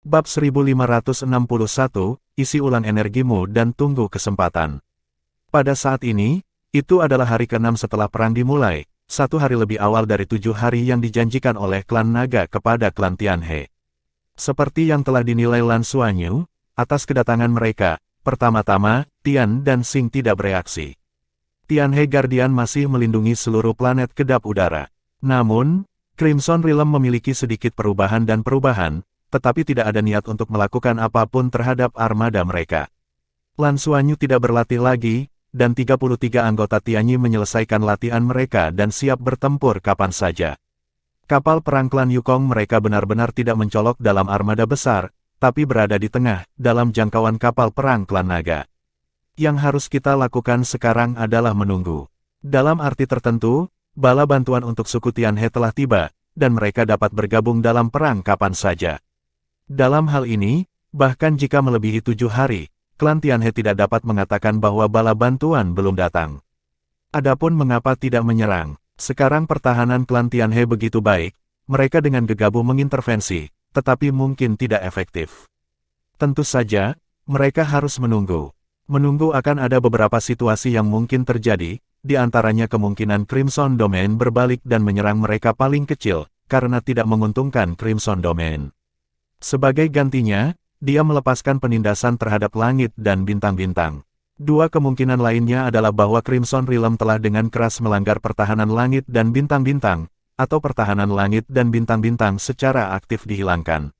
Bab 1561, isi ulang energimu dan tunggu kesempatan. Pada saat ini, itu adalah hari ke-6 setelah perang dimulai, 1 hari lebih awal dari 7 hari yang dijanjikan oleh klan naga kepada klan Tianhe. Seperti yang telah dinilai Lan Xuanyu, atas kedatangan mereka, pertama-tama, Tian dan Xing tidak bereaksi. Tianhe Guardian masih melindungi seluruh planet kedap udara. Namun, Crimson Realm memiliki sedikit perubahan, tetapi tidak ada niat untuk melakukan apapun terhadap armada mereka. Lan Xuanyu tidak berlatih lagi, dan 33 anggota Tianyi menyelesaikan latihan mereka dan siap bertempur kapan saja. Kapal perang klan Yukong mereka benar-benar tidak mencolok dalam armada besar, tapi berada di tengah, dalam jangkauan kapal perang klan naga. Yang harus kita lakukan sekarang adalah menunggu. Dalam arti tertentu, bala bantuan untuk suku Tianhe telah tiba, dan mereka dapat bergabung dalam perang kapan saja. Dalam hal ini, bahkan jika melebihi 7 hari, klan Tianhe tidak dapat mengatakan bahwa bala bantuan belum datang. Adapun mengapa tidak menyerang, sekarang pertahanan klan Tianhe begitu baik, mereka dengan gegabah mengintervensi, tetapi mungkin tidak efektif. Tentu saja, mereka harus menunggu. Menunggu akan ada beberapa situasi yang mungkin terjadi, di antaranya kemungkinan Crimson Domain berbalik dan menyerang mereka paling kecil, karena tidak menguntungkan Crimson Domain. Sebagai gantinya, dia melepaskan penindasan terhadap langit dan bintang-bintang. Dua kemungkinan lainnya adalah bahwa Crimson Realm telah dengan keras melanggar pertahanan langit dan bintang-bintang, atau pertahanan langit dan bintang-bintang secara aktif dihilangkan.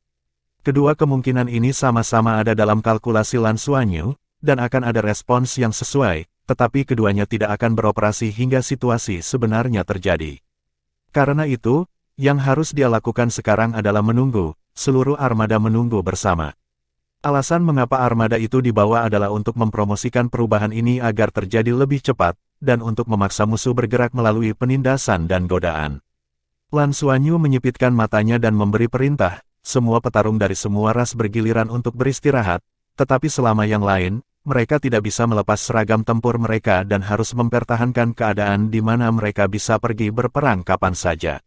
Kedua kemungkinan ini sama-sama ada dalam kalkulasi Lan Xuanyu, dan akan ada respons yang sesuai, tetapi keduanya tidak akan beroperasi hingga situasi sebenarnya terjadi. Karena itu, yang harus dia lakukan sekarang adalah menunggu, seluruh armada menunggu bersama. Alasan mengapa armada itu dibawa adalah untuk mempromosikan perubahan ini agar terjadi lebih cepat, dan untuk memaksa musuh bergerak melalui penindasan dan godaan. Lan Xuanyu menyipitkan matanya dan memberi perintah, semua petarung dari semua ras bergiliran untuk beristirahat, tetapi selama yang lain, mereka tidak bisa melepas seragam tempur mereka dan harus mempertahankan keadaan di mana mereka bisa pergi berperang kapan saja.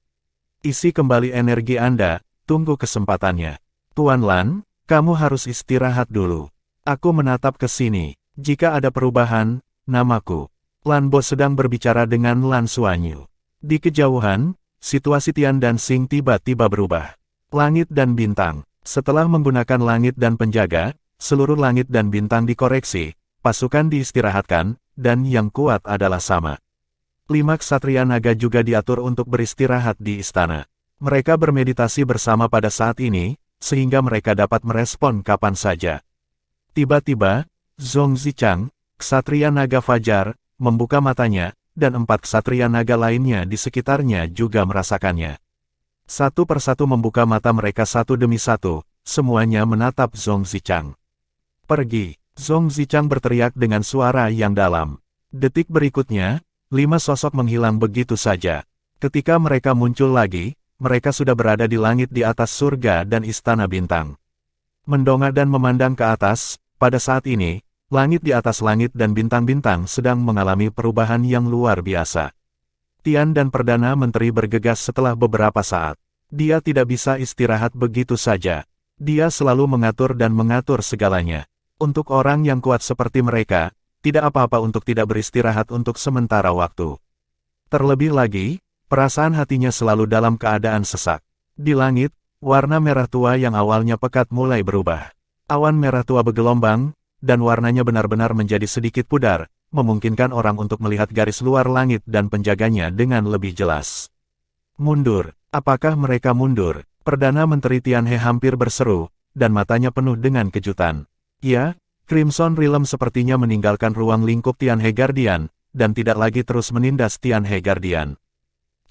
Isi kembali energi Anda, tunggu kesempatannya. Tuan Lan, kamu harus istirahat dulu. Aku menatap ke sini. Jika ada perubahan, namaku. Lan Bo sedang berbicara dengan Lan Xuanyu. Di kejauhan, situasi Tian dan Xing tiba-tiba berubah. Langit dan bintang. Setelah menggunakan langit dan penjaga, seluruh langit dan bintang dikoreksi, pasukan diistirahatkan, dan yang kuat adalah sama. 5 ksatria naga juga diatur untuk beristirahat di istana. Mereka bermeditasi bersama pada saat ini, sehingga mereka dapat merespon kapan saja. Tiba-tiba, Zhong Zichang, ksatria naga fajar, membuka matanya, dan 4 ksatria naga lainnya di sekitarnya juga merasakannya. Satu persatu membuka mata mereka satu demi satu, semuanya menatap Zhong Zichang. Pergi, Zhong Zichang berteriak dengan suara yang dalam. Detik berikutnya, 5 sosok menghilang begitu saja. Ketika mereka muncul lagi, mereka sudah berada di langit di atas surga dan istana bintang. Mendongak dan memandang ke atas, pada saat ini, langit di atas langit dan bintang-bintang sedang mengalami perubahan yang luar biasa. Tian dan Perdana Menteri bergegas setelah beberapa saat. Dia tidak bisa istirahat begitu saja. Dia selalu mengatur dan mengatur segalanya. Untuk orang yang kuat seperti mereka, tidak apa-apa untuk tidak beristirahat untuk sementara waktu. Terlebih lagi, perasaan hatinya selalu dalam keadaan sesak. Di langit, warna merah tua yang awalnya pekat mulai berubah. Awan merah tua bergelombang, dan warnanya benar-benar menjadi sedikit pudar, memungkinkan orang untuk melihat garis luar langit dan penjaganya dengan lebih jelas. Mundur, apakah mereka mundur? Perdana Menteri Tianhe hampir berseru, dan matanya penuh dengan kejutan. Ya, Crimson Realm sepertinya meninggalkan ruang lingkup Tianhe Guardian, dan tidak lagi terus menindas Tianhe Guardian.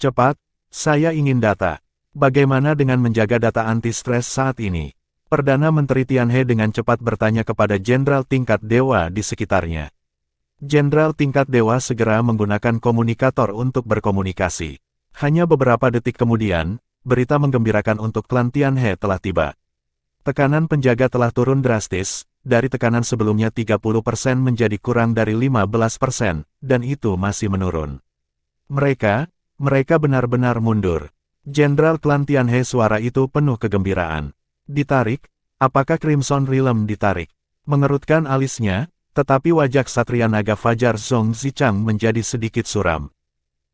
Cepat, saya ingin data. Bagaimana dengan menjaga data anti-stres saat ini? Perdana Menteri Tianhe dengan cepat bertanya kepada jenderal tingkat dewa di sekitarnya. Jenderal tingkat dewa segera menggunakan komunikator untuk berkomunikasi. Hanya beberapa detik kemudian, berita menggembirakan untuk klan Tianhe telah tiba. Tekanan penjaga telah turun drastis, dari tekanan sebelumnya 30% menjadi kurang dari 15%, dan itu masih menurun. Mereka benar-benar mundur. Jenderal klan Tianhe suara itu penuh kegembiraan. Ditarik, Apakah Crimson Realm ditarik? Mengerutkan alisnya, tetapi wajah Ksatria Naga Fajar Zhong Zichang menjadi sedikit suram.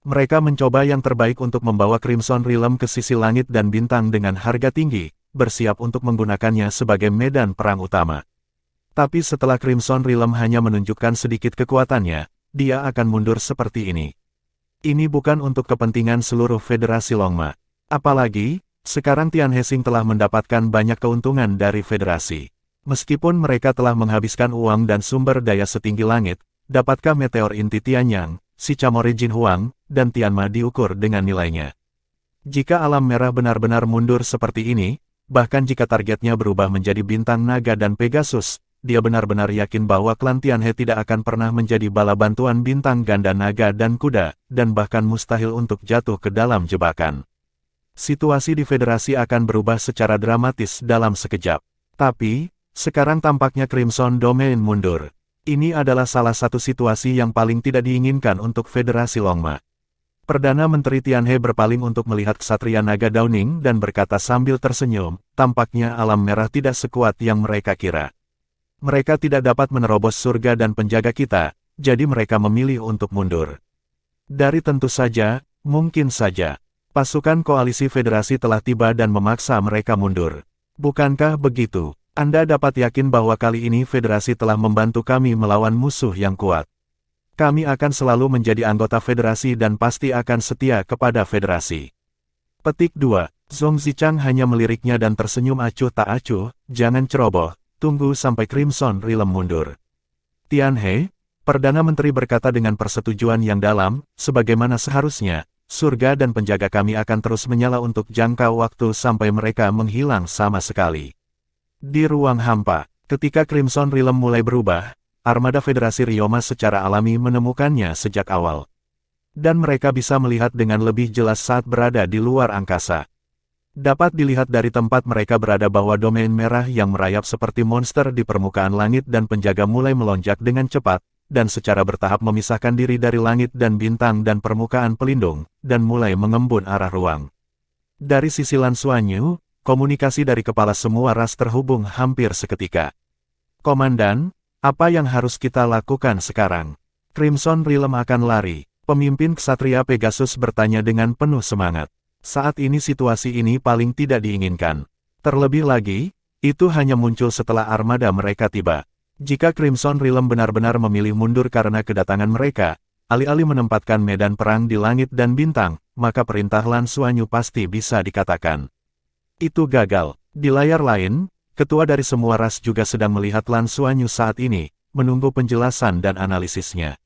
Mereka mencoba yang terbaik untuk membawa Crimson Realm ke sisi langit dan bintang dengan harga tinggi, bersiap untuk menggunakannya sebagai medan perang utama. Tapi setelah Crimson Realm hanya menunjukkan sedikit kekuatannya, dia akan mundur seperti ini. Ini bukan untuk kepentingan seluruh Federasi Longma. Apalagi, sekarang Tian Hexing telah mendapatkan banyak keuntungan dari Federasi. Meskipun mereka telah menghabiskan uang dan sumber daya setinggi langit, dapatkah meteor inti Tianyang, si Camore Jin Huang, dan Tianma diukur dengan nilainya? Jika alam merah benar-benar mundur seperti ini, bahkan jika targetnya berubah menjadi bintang naga dan Pegasus, dia benar-benar yakin bahwa klan Tianhe tidak akan pernah menjadi bala bantuan bintang ganda naga dan kuda, dan bahkan mustahil untuk jatuh ke dalam jebakan. Situasi di Federasi akan berubah secara dramatis dalam sekejap. Tapi, sekarang tampaknya Crimson Domain mundur. Ini adalah salah satu situasi yang paling tidak diinginkan untuk Federasi Longma. Perdana Menteri Tianhe berpaling untuk melihat Ksatria Naga Downing dan berkata sambil tersenyum, tampaknya alam merah tidak sekuat yang mereka kira. Mereka tidak dapat menerobos surga dan penjaga kita, jadi mereka memilih untuk mundur. Dari tentu saja, mungkin saja. Pasukan koalisi federasi telah tiba dan memaksa mereka mundur. Bukankah begitu? Anda dapat yakin bahwa kali ini federasi telah membantu kami melawan musuh yang kuat. Kami akan selalu menjadi anggota federasi dan pasti akan setia kepada federasi. Petik 2. Zhong Zichang hanya meliriknya dan tersenyum acuh tak acuh, jangan ceroboh, tunggu sampai Crimson Realm mundur. Tianhe, Perdana Menteri berkata dengan persetujuan yang dalam, sebagaimana seharusnya, surga dan penjaga kami akan terus menyala untuk jangka waktu sampai mereka menghilang sama sekali. Di ruang hampa, ketika Crimson Realm mulai berubah, armada Federasi Ryoma secara alami menemukannya sejak awal. Dan mereka bisa melihat dengan lebih jelas saat berada di luar angkasa. Dapat dilihat dari tempat mereka berada bahwa domain merah yang merayap seperti monster di permukaan langit dan penjaga mulai melonjak dengan cepat, dan secara bertahap memisahkan diri dari langit dan bintang dan permukaan pelindung, dan mulai mengembun arah ruang. Dari sisi Lan Xuanyu, komunikasi dari kepala semua ras terhubung hampir seketika. Komandan, apa yang harus kita lakukan sekarang? Crimson Realm akan lari. Pemimpin Ksatria Pegasus bertanya dengan penuh semangat. Saat ini situasi ini paling tidak diinginkan. Terlebih lagi, itu hanya muncul setelah armada mereka tiba. Jika Crimson Realm benar-benar memilih mundur karena kedatangan mereka, alih-alih menempatkan medan perang di langit dan bintang, maka perintah Lan Xuanyu pasti bisa dikatakan itu gagal. Di layar lain, ketua dari semua ras juga sedang melihat Lan Xuanyu saat ini, menunggu penjelasan dan analisisnya.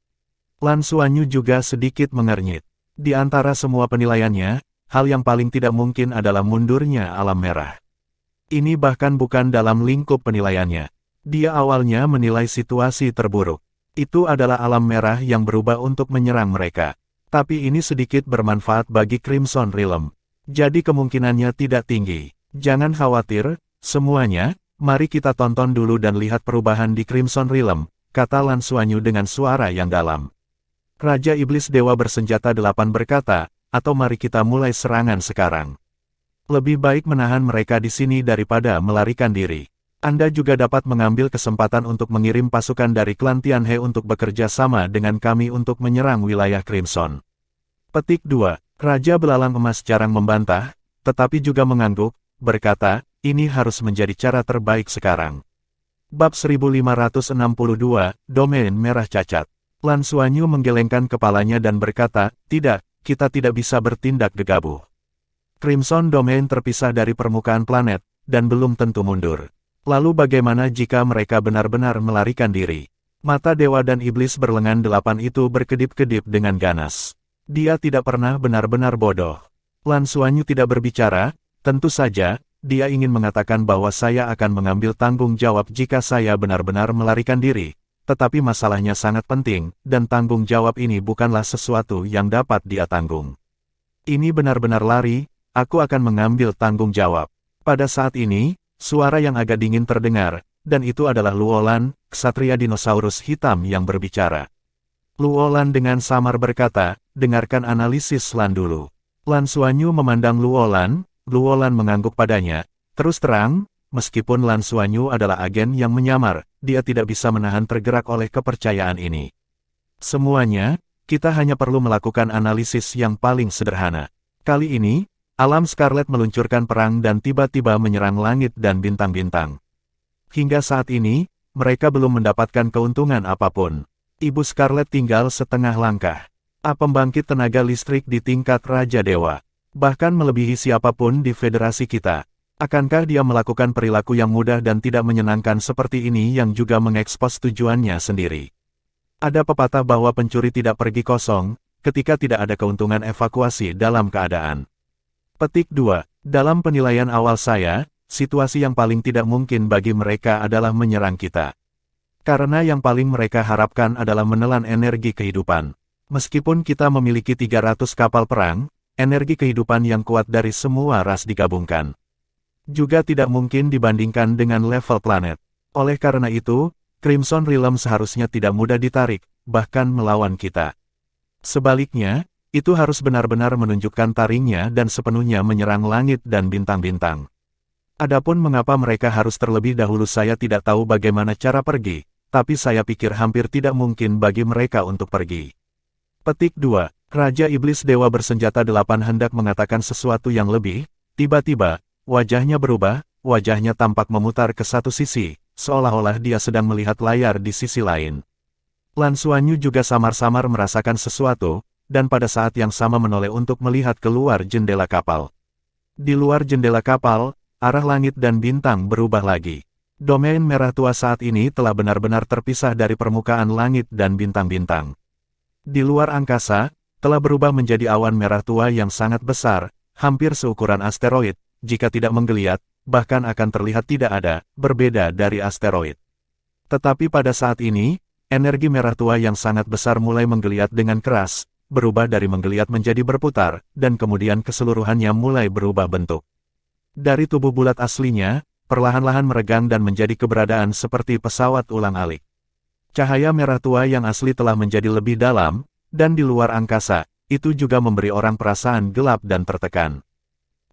Lan Xuanyu juga sedikit mengernyit. Di antara semua penilaiannya, hal yang paling tidak mungkin adalah mundurnya alam merah. Ini bahkan bukan dalam lingkup penilaiannya. Dia awalnya menilai situasi terburuk. Itu adalah alam merah yang berubah untuk menyerang mereka. Tapi ini sedikit bermanfaat bagi Crimson Realm. Jadi kemungkinannya tidak tinggi. Jangan khawatir, semuanya, mari kita tonton dulu dan lihat perubahan di Crimson Realm, kata Lan Xuanyu dengan suara yang dalam. Raja Iblis Dewa Bersenjata 8 berkata, atau mari kita mulai serangan sekarang. Lebih baik menahan mereka di sini daripada melarikan diri. Anda juga dapat mengambil kesempatan untuk mengirim pasukan dari klan Tianhe untuk bekerja sama dengan kami untuk menyerang wilayah Crimson. Petik 2. Raja Belalang Emas jarang membantah, tetapi juga mengangguk, berkata, ini harus menjadi cara terbaik sekarang. Bab 1562, Domain Merah Cacat. Lan Xuanyu menggelengkan kepalanya dan berkata, tidak, kita tidak bisa bertindak gegabah. Crimson Domain terpisah dari permukaan planet, dan belum tentu mundur. Lalu bagaimana jika mereka benar-benar melarikan diri? Mata dewa dan iblis berlengan 8 itu berkedip-kedip dengan ganas. Dia tidak pernah benar-benar bodoh. Lan Xuanyu tidak berbicara, tentu saja, dia ingin mengatakan bahwa saya akan mengambil tanggung jawab jika saya benar-benar melarikan diri. Tetapi masalahnya sangat penting, dan tanggung jawab ini bukanlah sesuatu yang dapat dia tanggung. Ini benar-benar lari, aku akan mengambil tanggung jawab. Pada saat ini, suara yang agak dingin terdengar, dan itu adalah Luolan, ksatria dinosaurus hitam yang berbicara. Luolan dengan samar berkata, dengarkan analisis Lan dulu. Lan Xuanyu memandang Luolan, Luolan mengangguk padanya, terus terang, meskipun Lan Xuanyu adalah agen yang menyamar, dia tidak bisa menahan tergerak oleh kepercayaan ini. Semuanya, kita hanya perlu melakukan analisis yang paling sederhana. Kali ini, alam Scarlet meluncurkan perang dan tiba-tiba menyerang langit dan bintang-bintang. Hingga saat ini, mereka belum mendapatkan keuntungan apapun. Ibu Scarlet tinggal setengah langkah. Pembangkit tenaga listrik di tingkat Raja Dewa. Bahkan melebihi siapapun di federasi kita. Akankah dia melakukan perilaku yang mudah dan tidak menyenangkan seperti ini yang juga mengekspos tujuannya sendiri? Ada pepatah bahwa pencuri tidak pergi kosong, ketika tidak ada keuntungan evakuasi dalam keadaan. Petik 2. Dalam penilaian awal saya, situasi yang paling tidak mungkin bagi mereka adalah menyerang kita. Karena yang paling mereka harapkan adalah menelan energi kehidupan. Meskipun kita memiliki 300 kapal perang, energi kehidupan yang kuat dari semua ras digabungkan juga tidak mungkin dibandingkan dengan level planet. Oleh karena itu, Crimson Realm seharusnya tidak mudah ditarik, bahkan melawan kita. Sebaliknya, itu harus benar-benar menunjukkan taringnya dan sepenuhnya menyerang langit dan bintang-bintang. Adapun mengapa mereka harus terlebih dahulu saya tidak tahu bagaimana cara pergi, tapi saya pikir hampir tidak mungkin bagi mereka untuk pergi. Petik 2. Raja Iblis Dewa Bersenjata 8 hendak mengatakan sesuatu yang lebih, tiba-tiba, wajahnya berubah, wajahnya tampak memutar ke satu sisi, seolah-olah dia sedang melihat layar di sisi lain. Lan Xuanyu juga samar-samar merasakan sesuatu, dan pada saat yang sama menoleh untuk melihat keluar jendela kapal. Di luar jendela kapal, arah langit dan bintang berubah lagi. Domain merah tua saat ini telah benar-benar terpisah dari permukaan langit dan bintang-bintang. Di luar angkasa, telah berubah menjadi awan merah tua yang sangat besar, hampir seukuran asteroid, jika tidak menggeliat, bahkan akan terlihat tidak ada, berbeda dari asteroid. Tetapi pada saat ini, energi merah tua yang sangat besar mulai menggeliat dengan keras, berubah dari menggeliat menjadi berputar, dan kemudian keseluruhannya mulai berubah bentuk. Dari tubuh bulat aslinya, perlahan-lahan meregang dan menjadi keberadaan seperti pesawat ulang-alik. Cahaya merah tua yang asli telah menjadi lebih dalam, dan di luar angkasa, itu juga memberi orang perasaan gelap dan tertekan.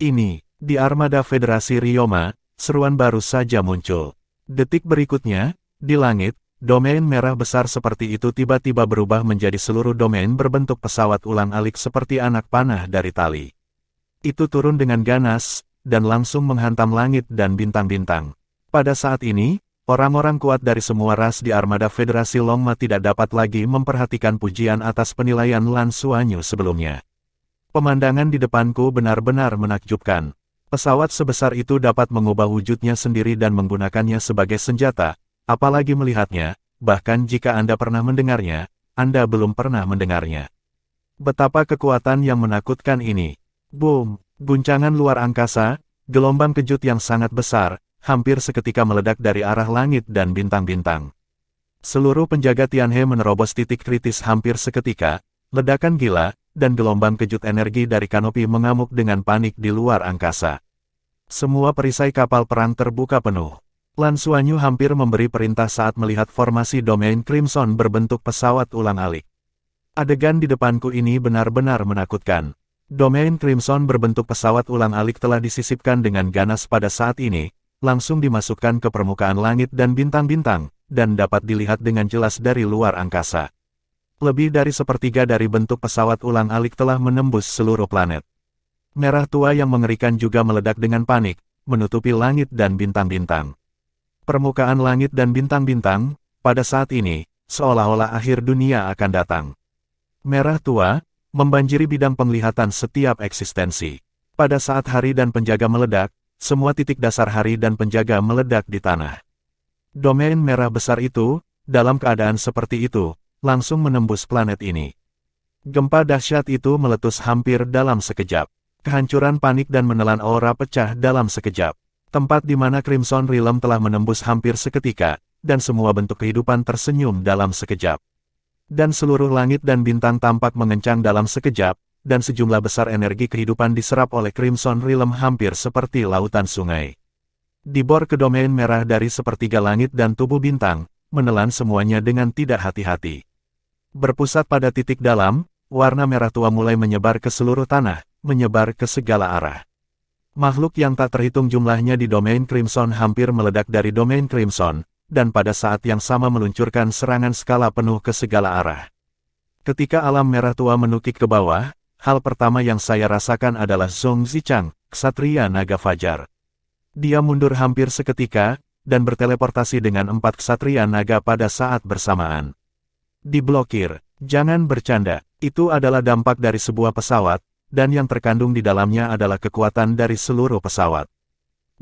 Ini, di armada Federasi Ryoma, seruan baru saja muncul. Detik berikutnya, di langit, domain merah besar seperti itu tiba-tiba berubah menjadi seluruh domain berbentuk pesawat ulang-alik seperti anak panah dari tali. Itu turun dengan ganas, dan langsung menghantam langit dan bintang-bintang. Pada saat ini, orang-orang kuat dari semua ras di armada Federasi Longma tidak dapat lagi memperhatikan pujian atas penilaian Lan Xuanyu sebelumnya. Pemandangan di depanku benar-benar menakjubkan. Pesawat sebesar itu dapat mengubah wujudnya sendiri dan menggunakannya sebagai senjata, apalagi melihatnya, bahkan jika Anda pernah mendengarnya, Anda belum pernah mendengarnya. Betapa kekuatan yang menakutkan ini. Boom! Guncangan luar angkasa, gelombang kejut yang sangat besar, hampir seketika meledak dari arah langit dan bintang-bintang. Seluruh penjaga Tianhe menerobos titik kritis hampir seketika, ledakan gila, dan gelombang kejut energi dari kanopi mengamuk dengan panik di luar angkasa. Semua perisai kapal perang terbuka penuh. Lan Xuanyu hampir memberi perintah saat melihat formasi domain Crimson berbentuk pesawat ulang-alik. Adegan di depanku ini benar-benar menakutkan. Domain Crimson berbentuk pesawat ulang-alik telah disisipkan dengan ganas pada saat ini, langsung dimasukkan ke permukaan langit dan bintang-bintang, dan dapat dilihat dengan jelas dari luar angkasa. Lebih dari sepertiga dari bentuk pesawat ulang-alik telah menembus seluruh planet. Merah tua yang mengerikan juga meledak dengan panik, menutupi langit dan bintang-bintang. Permukaan langit dan bintang-bintang, pada saat ini, seolah-olah akhir dunia akan datang. Merah tua, membanjiri bidang penglihatan setiap eksistensi. Pada saat hari dan penjaga meledak, semua titik dasar hari dan penjaga meledak di tanah. Domain merah besar itu, dalam keadaan seperti itu, langsung menembus planet ini. Gempa dahsyat itu meletus hampir dalam sekejap. Kehancuran panik dan menelan aura pecah dalam sekejap. Tempat di mana Crimson Realm telah menembus hampir seketika, dan semua bentuk kehidupan tersenyum dalam sekejap. Dan seluruh langit dan bintang tampak mengencang dalam sekejap, dan sejumlah besar energi kehidupan diserap oleh Crimson Realm hampir seperti lautan sungai. Dibor ke domain merah dari sepertiga langit dan tubuh bintang, menelan semuanya dengan tidak hati-hati. Berpusat pada titik dalam, warna merah tua mulai menyebar ke seluruh tanah, menyebar ke segala arah. Makhluk yang tak terhitung jumlahnya di domain Crimson hampir meledak dari domain Crimson, dan pada saat yang sama meluncurkan serangan skala penuh ke segala arah. Ketika alam merah tua menukik ke bawah, hal pertama yang saya rasakan adalah Zhong Zichang, Ksatria Naga Fajar. Dia mundur hampir seketika, dan berteleportasi dengan 4 Ksatria Naga pada saat bersamaan. Diblokir, jangan bercanda, itu adalah dampak dari sebuah pesawat, dan yang terkandung di dalamnya adalah kekuatan dari seluruh pesawat.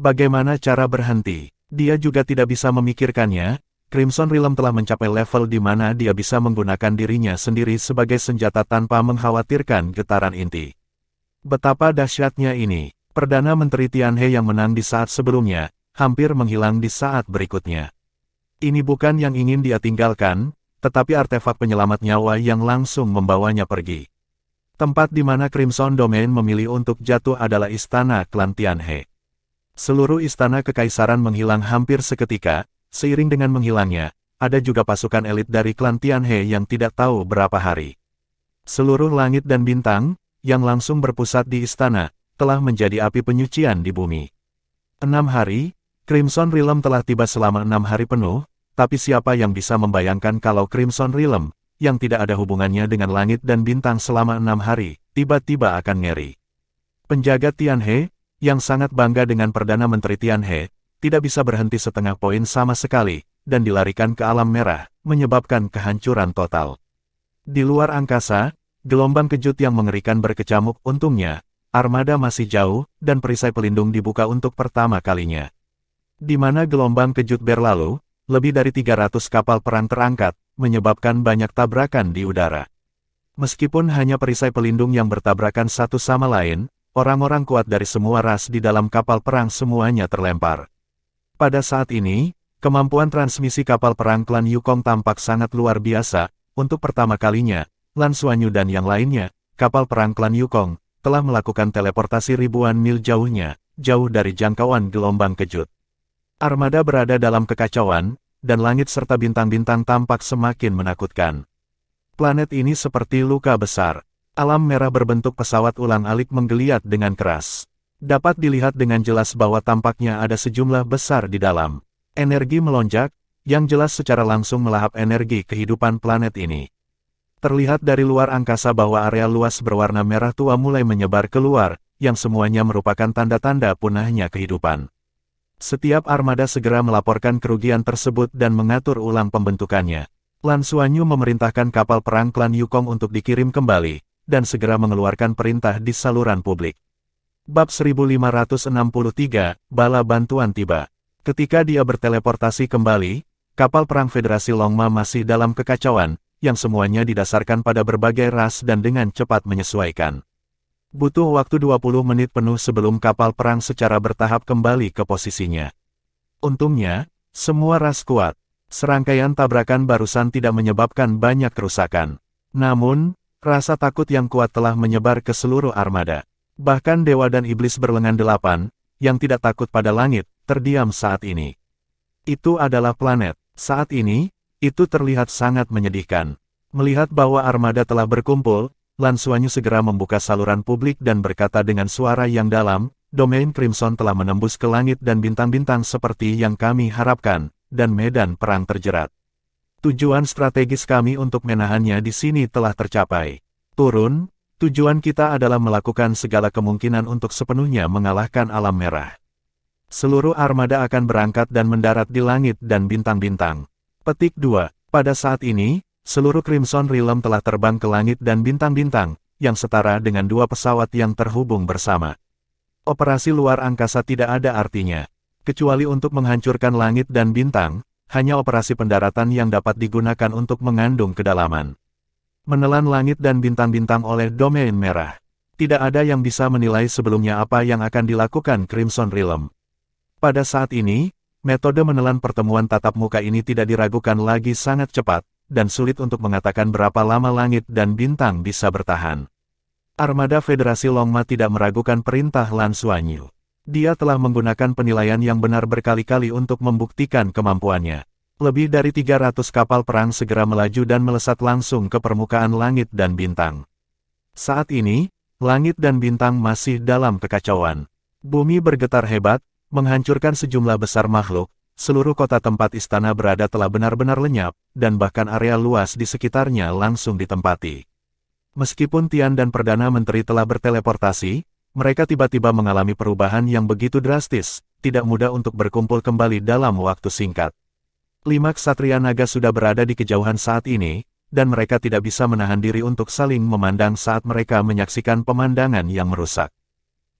Bagaimana cara berhenti? Dia juga tidak bisa memikirkannya. Crimson Realm telah mencapai level di mana dia bisa menggunakan dirinya sendiri sebagai senjata tanpa mengkhawatirkan getaran inti. Betapa dahsyatnya ini, Perdana Menteri Tianhe yang menang di saat sebelumnya, hampir menghilang di saat berikutnya. Ini bukan yang ingin dia tinggalkan, tetapi artefak penyelamat nyawa yang langsung membawanya pergi. Tempat di mana Crimson Domain memilih untuk jatuh adalah istana klan Tianhe. Seluruh istana kekaisaran menghilang hampir seketika, seiring dengan menghilangnya, ada juga pasukan elit dari klan Tianhe yang tidak tahu berapa hari. Seluruh langit dan bintang, yang langsung berpusat di istana, telah menjadi api penyucian di bumi. 6 hari, Crimson Realm telah tiba selama 6 hari penuh, tapi siapa yang bisa membayangkan kalau Crimson Realm, yang tidak ada hubungannya dengan langit dan bintang selama 6 hari, tiba-tiba akan ngeri. Penjaga Tianhe, yang sangat bangga dengan Perdana Menteri Tianhe, tidak bisa berhenti setengah poin sama sekali, dan dilarikan ke alam merah, menyebabkan kehancuran total. Di luar angkasa, gelombang kejut yang mengerikan berkecamuk. Untungnya, armada masih jauh, dan perisai pelindung dibuka untuk pertama kalinya. Di mana gelombang kejut berlalu, lebih dari 300 kapal perang terangkat, menyebabkan banyak tabrakan di udara. Meskipun hanya perisai pelindung yang bertabrakan satu sama lain, orang-orang kuat dari semua ras di dalam kapal perang semuanya terlempar. Pada saat ini, kemampuan transmisi kapal perang klan Yukong tampak sangat luar biasa. Untuk pertama kalinya, Lan Xuanyu dan yang lainnya, kapal perang klan Yukong, telah melakukan teleportasi ribuan mil jauhnya, jauh dari jangkauan gelombang kejut. Armada berada dalam kekacauan, dan langit serta bintang-bintang tampak semakin menakutkan. Planet ini seperti luka besar. Alam merah berbentuk pesawat ulang-alik menggeliat dengan keras. Dapat dilihat dengan jelas bahwa tampaknya ada sejumlah besar di dalam. Energi melonjak, yang jelas secara langsung melahap energi kehidupan planet ini. Terlihat dari luar angkasa bahwa area luas berwarna merah tua mulai menyebar keluar, yang semuanya merupakan tanda-tanda punahnya kehidupan. Setiap armada segera melaporkan kerugian tersebut dan mengatur ulang pembentukannya. Lan Xuanyu memerintahkan kapal perang klan Yukong untuk dikirim kembali, dan segera mengeluarkan perintah di saluran publik. Bab 1563, Bala Bantuan tiba. Ketika dia berteleportasi kembali, kapal perang Federasi Longma masih dalam kekacauan, yang semuanya didasarkan pada berbagai ras dan dengan cepat menyesuaikan. Butuh waktu 20 menit penuh sebelum kapal perang secara bertahap kembali ke posisinya. Untungnya, semua ras kuat. Serangkaian tabrakan barusan tidak menyebabkan banyak kerusakan. Namun, rasa takut yang kuat telah menyebar ke seluruh armada. Bahkan dewa dan iblis berlengan 8, yang tidak takut pada langit, terdiam saat ini. Itu adalah planet. Saat ini, itu terlihat sangat menyedihkan. Melihat bahwa armada telah berkumpul, Lan Xuanyu segera membuka saluran publik dan berkata dengan suara yang dalam, domain Crimson telah menembus ke langit dan bintang-bintang seperti yang kami harapkan, dan medan perang terjerat. Tujuan strategis kami untuk menahannya di sini telah tercapai. Turun, tujuan kita adalah melakukan segala kemungkinan untuk sepenuhnya mengalahkan alam merah. Seluruh armada akan berangkat dan mendarat di langit dan bintang-bintang. Petik 2. Pada saat ini, seluruh Crimson Realm telah terbang ke langit dan bintang-bintang, yang setara dengan 2 pesawat yang terhubung bersama. Operasi luar angkasa tidak ada artinya, kecuali untuk menghancurkan langit dan bintang, hanya operasi pendaratan yang dapat digunakan untuk mengandung kedalaman. Menelan langit dan bintang-bintang oleh domain merah. Tidak ada yang bisa menilai sebelumnya apa yang akan dilakukan Crimson Realm. Pada saat ini, metode menelan pertemuan tatap muka ini tidak diragukan lagi sangat cepat, dan sulit untuk mengatakan berapa lama langit dan bintang bisa bertahan. Armada Federasi Longma tidak meragukan perintah Lan Xuanyu. Dia telah menggunakan penilaian yang benar berkali-kali untuk membuktikan kemampuannya. Lebih dari 300 kapal perang segera melaju dan melesat langsung ke permukaan langit dan bintang. Saat ini, langit dan bintang masih dalam kekacauan. Bumi bergetar hebat, menghancurkan sejumlah besar makhluk, seluruh kota tempat istana berada telah benar-benar lenyap, dan bahkan area luas di sekitarnya langsung ditempati. Meskipun Tian dan Perdana Menteri telah berteleportasi, mereka tiba-tiba mengalami perubahan yang begitu drastis, tidak mudah untuk berkumpul kembali dalam waktu singkat. 5 ksatria naga sudah berada di kejauhan saat ini, dan mereka tidak bisa menahan diri untuk saling memandang saat mereka menyaksikan pemandangan yang merusak.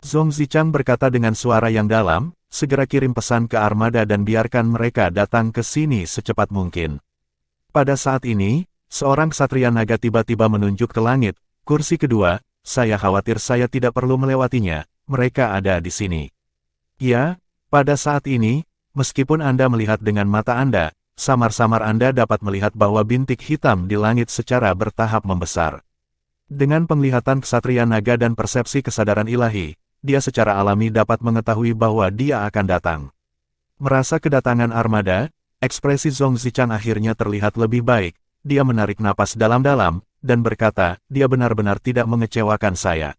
Zhong Zichang berkata dengan suara yang dalam, segera kirim pesan ke armada dan biarkan mereka datang ke sini secepat mungkin. Pada saat ini, seorang ksatria naga tiba-tiba menunjuk ke langit, kursi kedua, saya khawatir saya tidak perlu melewatinya, mereka ada di sini. Ya, pada saat ini, meskipun Anda melihat dengan mata Anda, samar-samar Anda dapat melihat bahwa bintik hitam di langit secara bertahap membesar. Dengan penglihatan ksatria naga dan persepsi kesadaran ilahi, dia secara alami dapat mengetahui bahwa dia akan datang. Merasa kedatangan armada, ekspresi Zhong Zichang akhirnya terlihat lebih baik, dia menarik napas dalam-dalam, dan berkata, dia benar-benar tidak mengecewakan saya.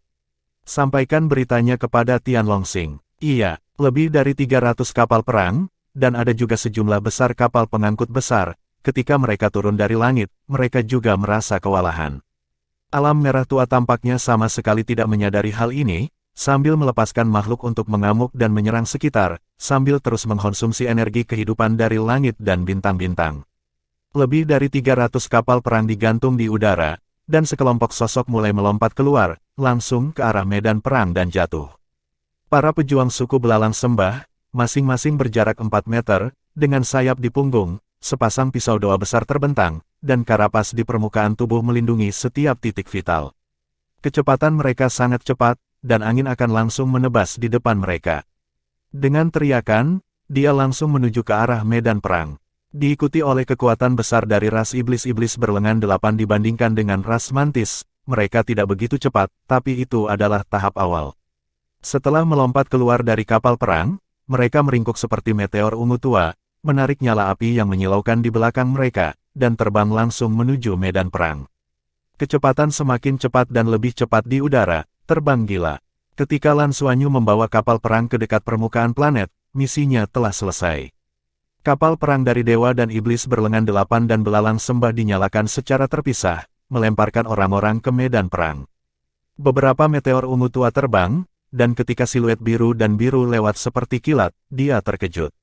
Sampaikan beritanya kepada Tian Longxing. Iya, lebih dari 300 kapal perang, dan ada juga sejumlah besar kapal pengangkut besar, ketika mereka turun dari langit, mereka juga merasa kewalahan. Alam merah tua tampaknya sama sekali tidak menyadari hal ini, sambil melepaskan makhluk untuk mengamuk dan menyerang sekitar, sambil terus mengkonsumsi energi kehidupan dari langit dan bintang-bintang. Lebih dari 300 kapal perang digantung di udara, dan sekelompok sosok mulai melompat keluar, langsung ke arah medan perang dan jatuh. Para pejuang suku belalang sembah, masing-masing berjarak 4 meter, dengan sayap di punggung, sepasang pisau doa besar terbentang, dan karapas di permukaan tubuh melindungi setiap titik vital. Kecepatan mereka sangat cepat, dan angin akan langsung menebas di depan mereka. Dengan teriakan, dia langsung menuju ke arah medan perang. Diikuti oleh kekuatan besar dari ras iblis-iblis berlengan 8 dibandingkan dengan ras mantis, mereka tidak begitu cepat, tapi itu adalah tahap awal. Setelah melompat keluar dari kapal perang, mereka meringkuk seperti meteor ungu tua, menarik nyala api yang menyilaukan di belakang mereka, dan terbang langsung menuju medan perang. Kecepatan semakin cepat dan lebih cepat di udara, terbang gila. Ketika Lan Xuanyu membawa kapal perang ke dekat permukaan planet, misinya telah selesai. Kapal perang dari dewa dan iblis berlengan 8 dan belalang sembah dinyalakan secara terpisah, melemparkan orang-orang ke medan perang. Beberapa meteor ungu tua terbang, dan ketika siluet biru dan biru lewat seperti kilat, dia terkejut.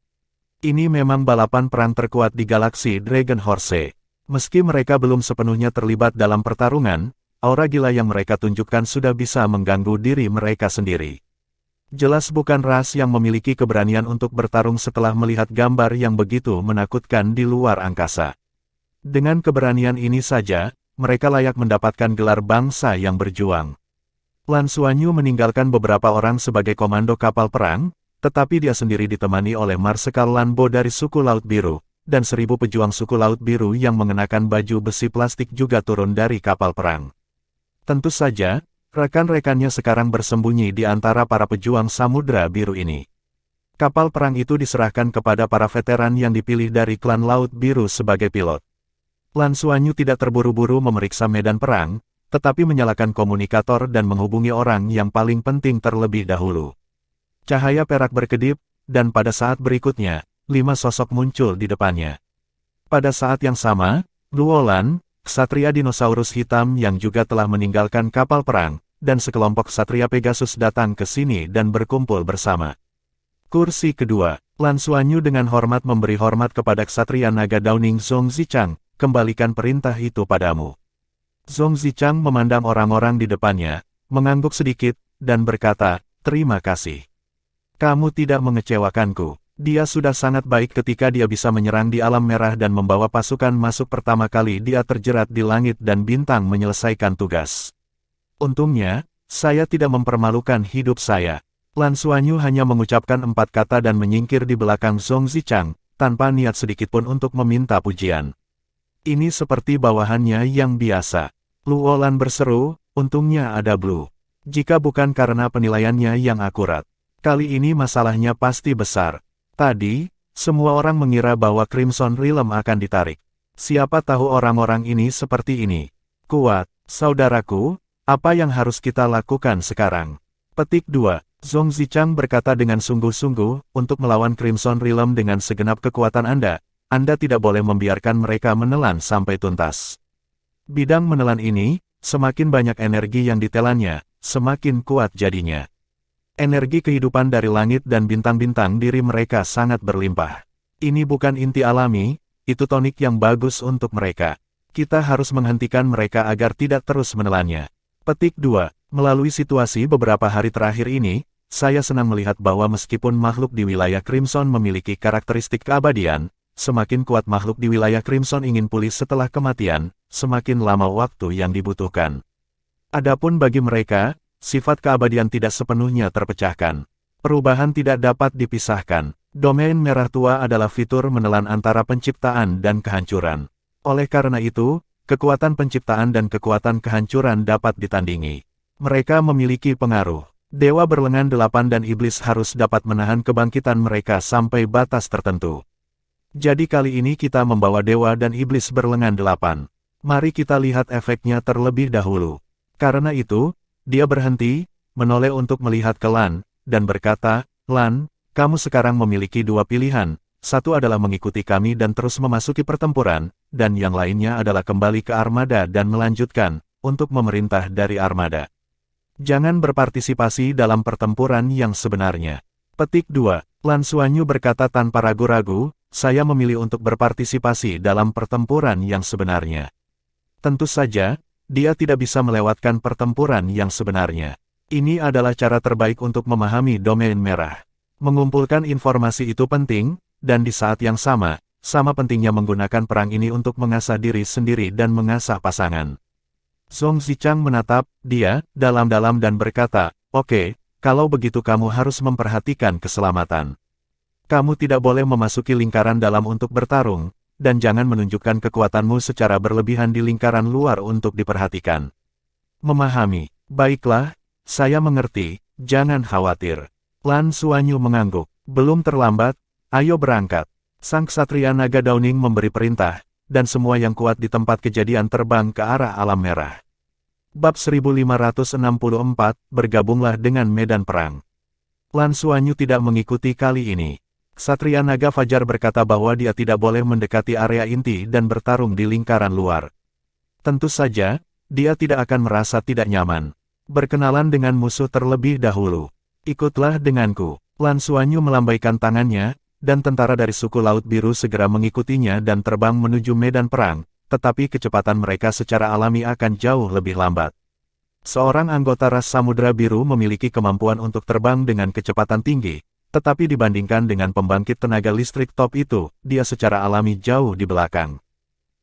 Ini memang balapan perang terkuat di galaksi Dragon Horse. Meski mereka belum sepenuhnya terlibat dalam pertarungan, aura gila yang mereka tunjukkan sudah bisa mengganggu diri mereka sendiri. Jelas bukan ras yang memiliki keberanian untuk bertarung setelah melihat gambar yang begitu menakutkan di luar angkasa. Dengan keberanian ini saja, mereka layak mendapatkan gelar bangsa yang berjuang. Lan Xuanyu meninggalkan beberapa orang sebagai komando kapal perang, tetapi dia sendiri ditemani oleh Marsekal Lan Bo dari suku Laut Biru, dan 1000 pejuang suku Laut Biru yang mengenakan baju besi plastik juga turun dari kapal perang. Tentu saja, rekan-rekannya sekarang bersembunyi di antara para pejuang Samudra Biru ini. Kapal perang itu diserahkan kepada para veteran yang dipilih dari klan Laut Biru sebagai pilot. Lan Xuanyu tidak terburu-buru memeriksa medan perang, tetapi menyalakan komunikator dan menghubungi orang yang paling penting terlebih dahulu. Cahaya perak berkedip, dan pada saat berikutnya, 5 sosok muncul di depannya. Pada saat yang sama, Luolan, ksatria dinosaurus hitam yang juga telah meninggalkan kapal perang, dan sekelompok ksatria Pegasus datang ke sini dan berkumpul bersama. Kursi kedua, Lan Xuanyu dengan hormat memberi hormat kepada ksatria naga Downing Zhong Zichang, kembalikan perintah itu padamu. Zhong Zichang memandang orang-orang di depannya, mengangguk sedikit, dan berkata, terima kasih. Kamu tidak mengecewakanku. Dia sudah sangat baik ketika dia bisa menyerang di alam merah dan membawa pasukan masuk pertama kali dia terjerat di langit dan bintang menyelesaikan tugas. Untungnya, saya tidak mempermalukan hidup saya. Lan Xuanyu hanya mengucapkan 4 kata dan menyingkir di belakang Zhong Zichang, tanpa niat sedikitpun untuk meminta pujian. Ini seperti bawahannya yang biasa. Luolan berseru, untungnya ada Blue. Jika bukan karena penilaiannya yang akurat. Kali ini masalahnya pasti besar. Tadi, semua orang mengira bahwa Crimson Realm akan ditarik. Siapa tahu orang-orang ini seperti ini. Kuat, saudaraku, apa yang harus kita lakukan sekarang? Petik 2. Zhong Zichang berkata dengan sungguh-sungguh, untuk melawan Crimson Realm dengan segenap kekuatan Anda tidak boleh membiarkan mereka menelan sampai tuntas. Bidang menelan ini, semakin banyak energi yang ditelannya, semakin kuat jadinya. Energi kehidupan dari langit dan bintang-bintang diri mereka sangat berlimpah. Ini bukan inti alami, itu tonik yang bagus untuk mereka. Kita harus menghentikan mereka agar tidak terus menelannya. Petik 2. Melalui situasi beberapa hari terakhir ini, saya senang melihat bahwa meskipun makhluk di wilayah Crimson memiliki karakteristik keabadian, semakin kuat makhluk di wilayah Crimson ingin pulih setelah kematian, semakin lama waktu yang dibutuhkan. Adapun bagi mereka, sifat keabadian tidak sepenuhnya terpecahkan. Perubahan tidak dapat dipisahkan. Domain merah tua adalah fitur menelan antara penciptaan dan kehancuran. Oleh karena itu, kekuatan penciptaan dan kekuatan kehancuran dapat ditandingi. Mereka memiliki pengaruh. Dewa berlengan 8 dan iblis harus dapat menahan kebangkitan mereka sampai batas tertentu. Jadi kali ini kita membawa dewa dan iblis berlengan 8. Mari kita lihat efeknya terlebih dahulu. Karena itu, dia berhenti, menoleh untuk melihat ke Lan, dan berkata, "Lan, kamu sekarang memiliki dua pilihan, satu adalah mengikuti kami dan terus memasuki pertempuran, dan yang lainnya adalah kembali ke armada dan melanjutkan, untuk memerintah dari armada. Jangan berpartisipasi dalam pertempuran yang sebenarnya." Petik 2. Lan Xuanyu berkata tanpa ragu-ragu, "Saya memilih untuk berpartisipasi dalam pertempuran yang sebenarnya." Tentu saja, dia tidak bisa melewatkan pertempuran yang sebenarnya. Ini adalah cara terbaik untuk memahami domain merah. Mengumpulkan informasi itu penting, dan di saat yang sama pentingnya menggunakan perang ini untuk mengasah diri sendiri dan mengasah pasangan. Zhong Zichang menatap dia dalam-dalam dan berkata, "Oke, kalau begitu kamu harus memperhatikan keselamatan. Kamu tidak boleh memasuki lingkaran dalam untuk bertarung, dan jangan menunjukkan kekuatanmu secara berlebihan di lingkaran luar untuk diperhatikan." Memahami. Baiklah, saya mengerti, jangan khawatir. Lan Xuanyu mengangguk. Belum terlambat, ayo berangkat. Sang Ksatria Naga Downing memberi perintah, dan semua yang kuat di tempat kejadian terbang ke arah alam merah. Bab 1564, bergabunglah dengan medan perang. Lan Xuanyu tidak mengikuti kali ini. Ksatria Naga Fajar berkata bahwa dia tidak boleh mendekati area inti dan bertarung di lingkaran luar. Tentu saja, dia tidak akan merasa tidak nyaman. Berkenalan dengan musuh terlebih dahulu. Ikutlah denganku. Lan Xuanyu melambaikan tangannya, dan tentara dari suku Laut Biru segera mengikutinya dan terbang menuju medan perang, tetapi kecepatan mereka secara alami akan jauh lebih lambat. Seorang anggota ras Samudra Biru memiliki kemampuan untuk terbang dengan kecepatan tinggi, tetapi dibandingkan dengan pembangkit tenaga listrik top itu, dia secara alami jauh di belakang.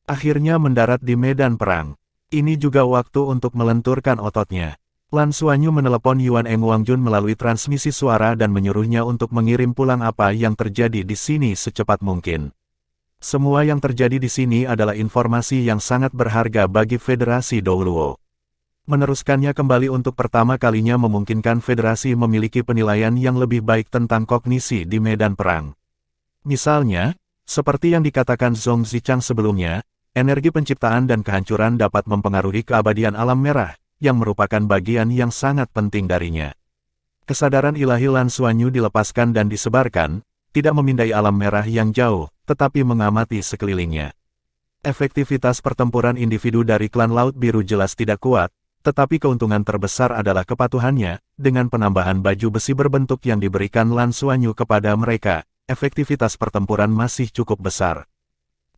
Akhirnya mendarat di medan perang. Ini juga waktu untuk melenturkan ototnya. Lan Xuanyu menelepon Yuan Eng Wangjun melalui transmisi suara dan menyuruhnya untuk mengirim pulang apa yang terjadi di sini secepat mungkin. Semua yang terjadi di sini adalah informasi yang sangat berharga bagi Federasi Douluo. Meneruskannya kembali untuk pertama kalinya memungkinkan Federasi memiliki penilaian yang lebih baik tentang kognisi di medan perang. Misalnya, seperti yang dikatakan Zhong Zichang sebelumnya, energi penciptaan dan kehancuran dapat mempengaruhi keabadian alam merah, yang merupakan bagian yang sangat penting darinya. Kesadaran ilahi Lan Xuanyu dilepaskan dan disebarkan, tidak memindai alam merah yang jauh, tetapi mengamati sekelilingnya. Efektivitas pertempuran individu dari klan Laut Biru jelas tidak kuat, tetapi keuntungan terbesar adalah kepatuhannya, dengan penambahan baju besi berbentuk yang diberikan Lan Xuanyu kepada mereka, efektivitas pertempuran masih cukup besar.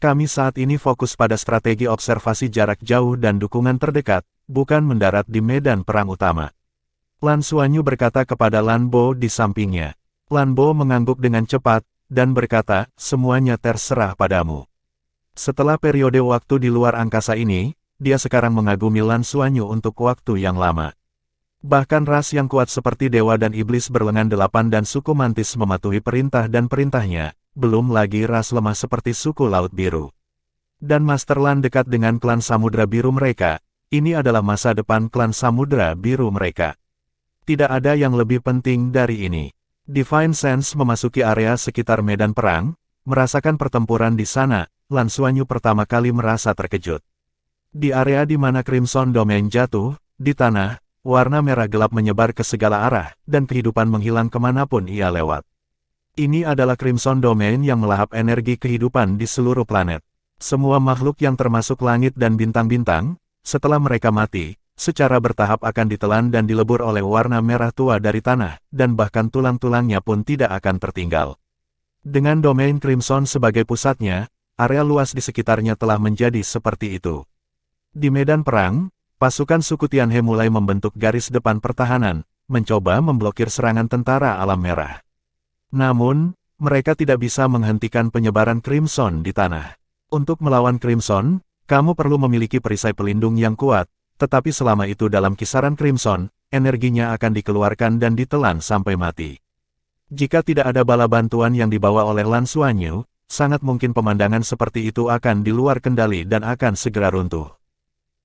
Kami saat ini fokus pada strategi observasi jarak jauh dan dukungan terdekat, bukan mendarat di medan perang utama. Lan Xuanyu berkata kepada Lan Bo di sampingnya. Lan Bo mengangguk dengan cepat, dan berkata, "Semuanya terserah padamu." Setelah periode waktu di luar angkasa ini, dia sekarang mengagumi Lan Xuanyu untuk waktu yang lama. Bahkan ras yang kuat seperti Dewa dan Iblis berlengan 8 dan suku Mantis mematuhi perintah dan perintahnya, belum lagi ras lemah seperti suku Laut Biru. Dan Master Lan dekat dengan klan Samudra Biru mereka, ini adalah masa depan klan Samudra Biru mereka. Tidak ada yang lebih penting dari ini. Divine Sense memasuki area sekitar medan perang, merasakan pertempuran di sana, Lan Xuanyu pertama kali merasa terkejut. Di area di mana Crimson Domain jatuh, di tanah, warna merah gelap menyebar ke segala arah, dan kehidupan menghilang kemanapun ia lewat. Ini adalah Crimson Domain yang melahap energi kehidupan di seluruh planet. Semua makhluk yang termasuk langit dan bintang-bintang, setelah mereka mati, secara bertahap akan ditelan dan dilebur oleh warna merah tua dari tanah, dan bahkan tulang-tulangnya pun tidak akan tertinggal. Dengan domain Crimson sebagai pusatnya, area luas di sekitarnya telah menjadi seperti itu. Di medan perang, pasukan suku Tianhe mulai membentuk garis depan pertahanan, mencoba memblokir serangan tentara alam merah. Namun, mereka tidak bisa menghentikan penyebaran Crimson di tanah. Untuk melawan Crimson, kamu perlu memiliki perisai pelindung yang kuat, tetapi selama itu dalam kisaran Crimson, energinya akan dikeluarkan dan ditelan sampai mati. Jika tidak ada bala bantuan yang dibawa oleh Lan Xuanyu, sangat mungkin pemandangan seperti itu akan di luar kendali dan akan segera runtuh.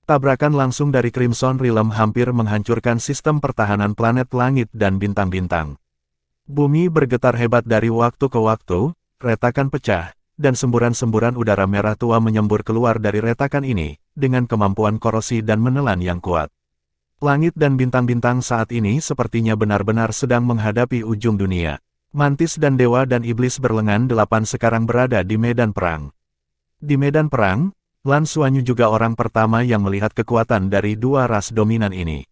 Tabrakan langsung dari Crimson Realm hampir menghancurkan sistem pertahanan planet langit dan bintang-bintang. Bumi bergetar hebat dari waktu ke waktu, retakan pecah, dan semburan-semburan udara merah tua menyembur keluar dari retakan ini, dengan kemampuan korosi dan menelan yang kuat. Langit dan bintang-bintang saat ini sepertinya benar-benar sedang menghadapi ujung dunia. Mantis dan Dewa dan Iblis berlengan delapan sekarang berada di medan perang. Di medan perang, Lan Xuanyu juga orang pertama yang melihat kekuatan dari dua ras dominan ini.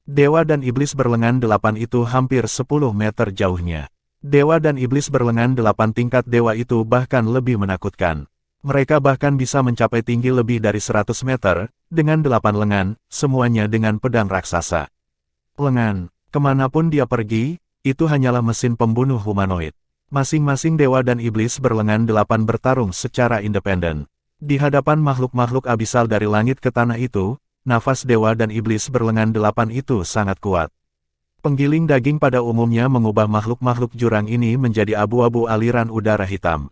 Dewa dan Iblis berlengan delapan itu hampir 10 meter jauhnya. Dewa dan Iblis berlengan delapan tingkat dewa itu bahkan lebih menakutkan. Mereka bahkan bisa mencapai tinggi lebih dari 100 meter, dengan 8 lengan, semuanya dengan pedang raksasa. Lengan, kemanapun dia pergi, itu hanyalah mesin pembunuh humanoid. Masing-masing Dewa dan Iblis berlengan delapan bertarung secara independen. Di hadapan makhluk-makhluk abisal dari langit ke tanah itu, nafas Dewa dan Iblis berlengan delapan itu sangat kuat. Penggiling daging pada umumnya mengubah makhluk-makhluk jurang ini menjadi abu-abu aliran udara hitam.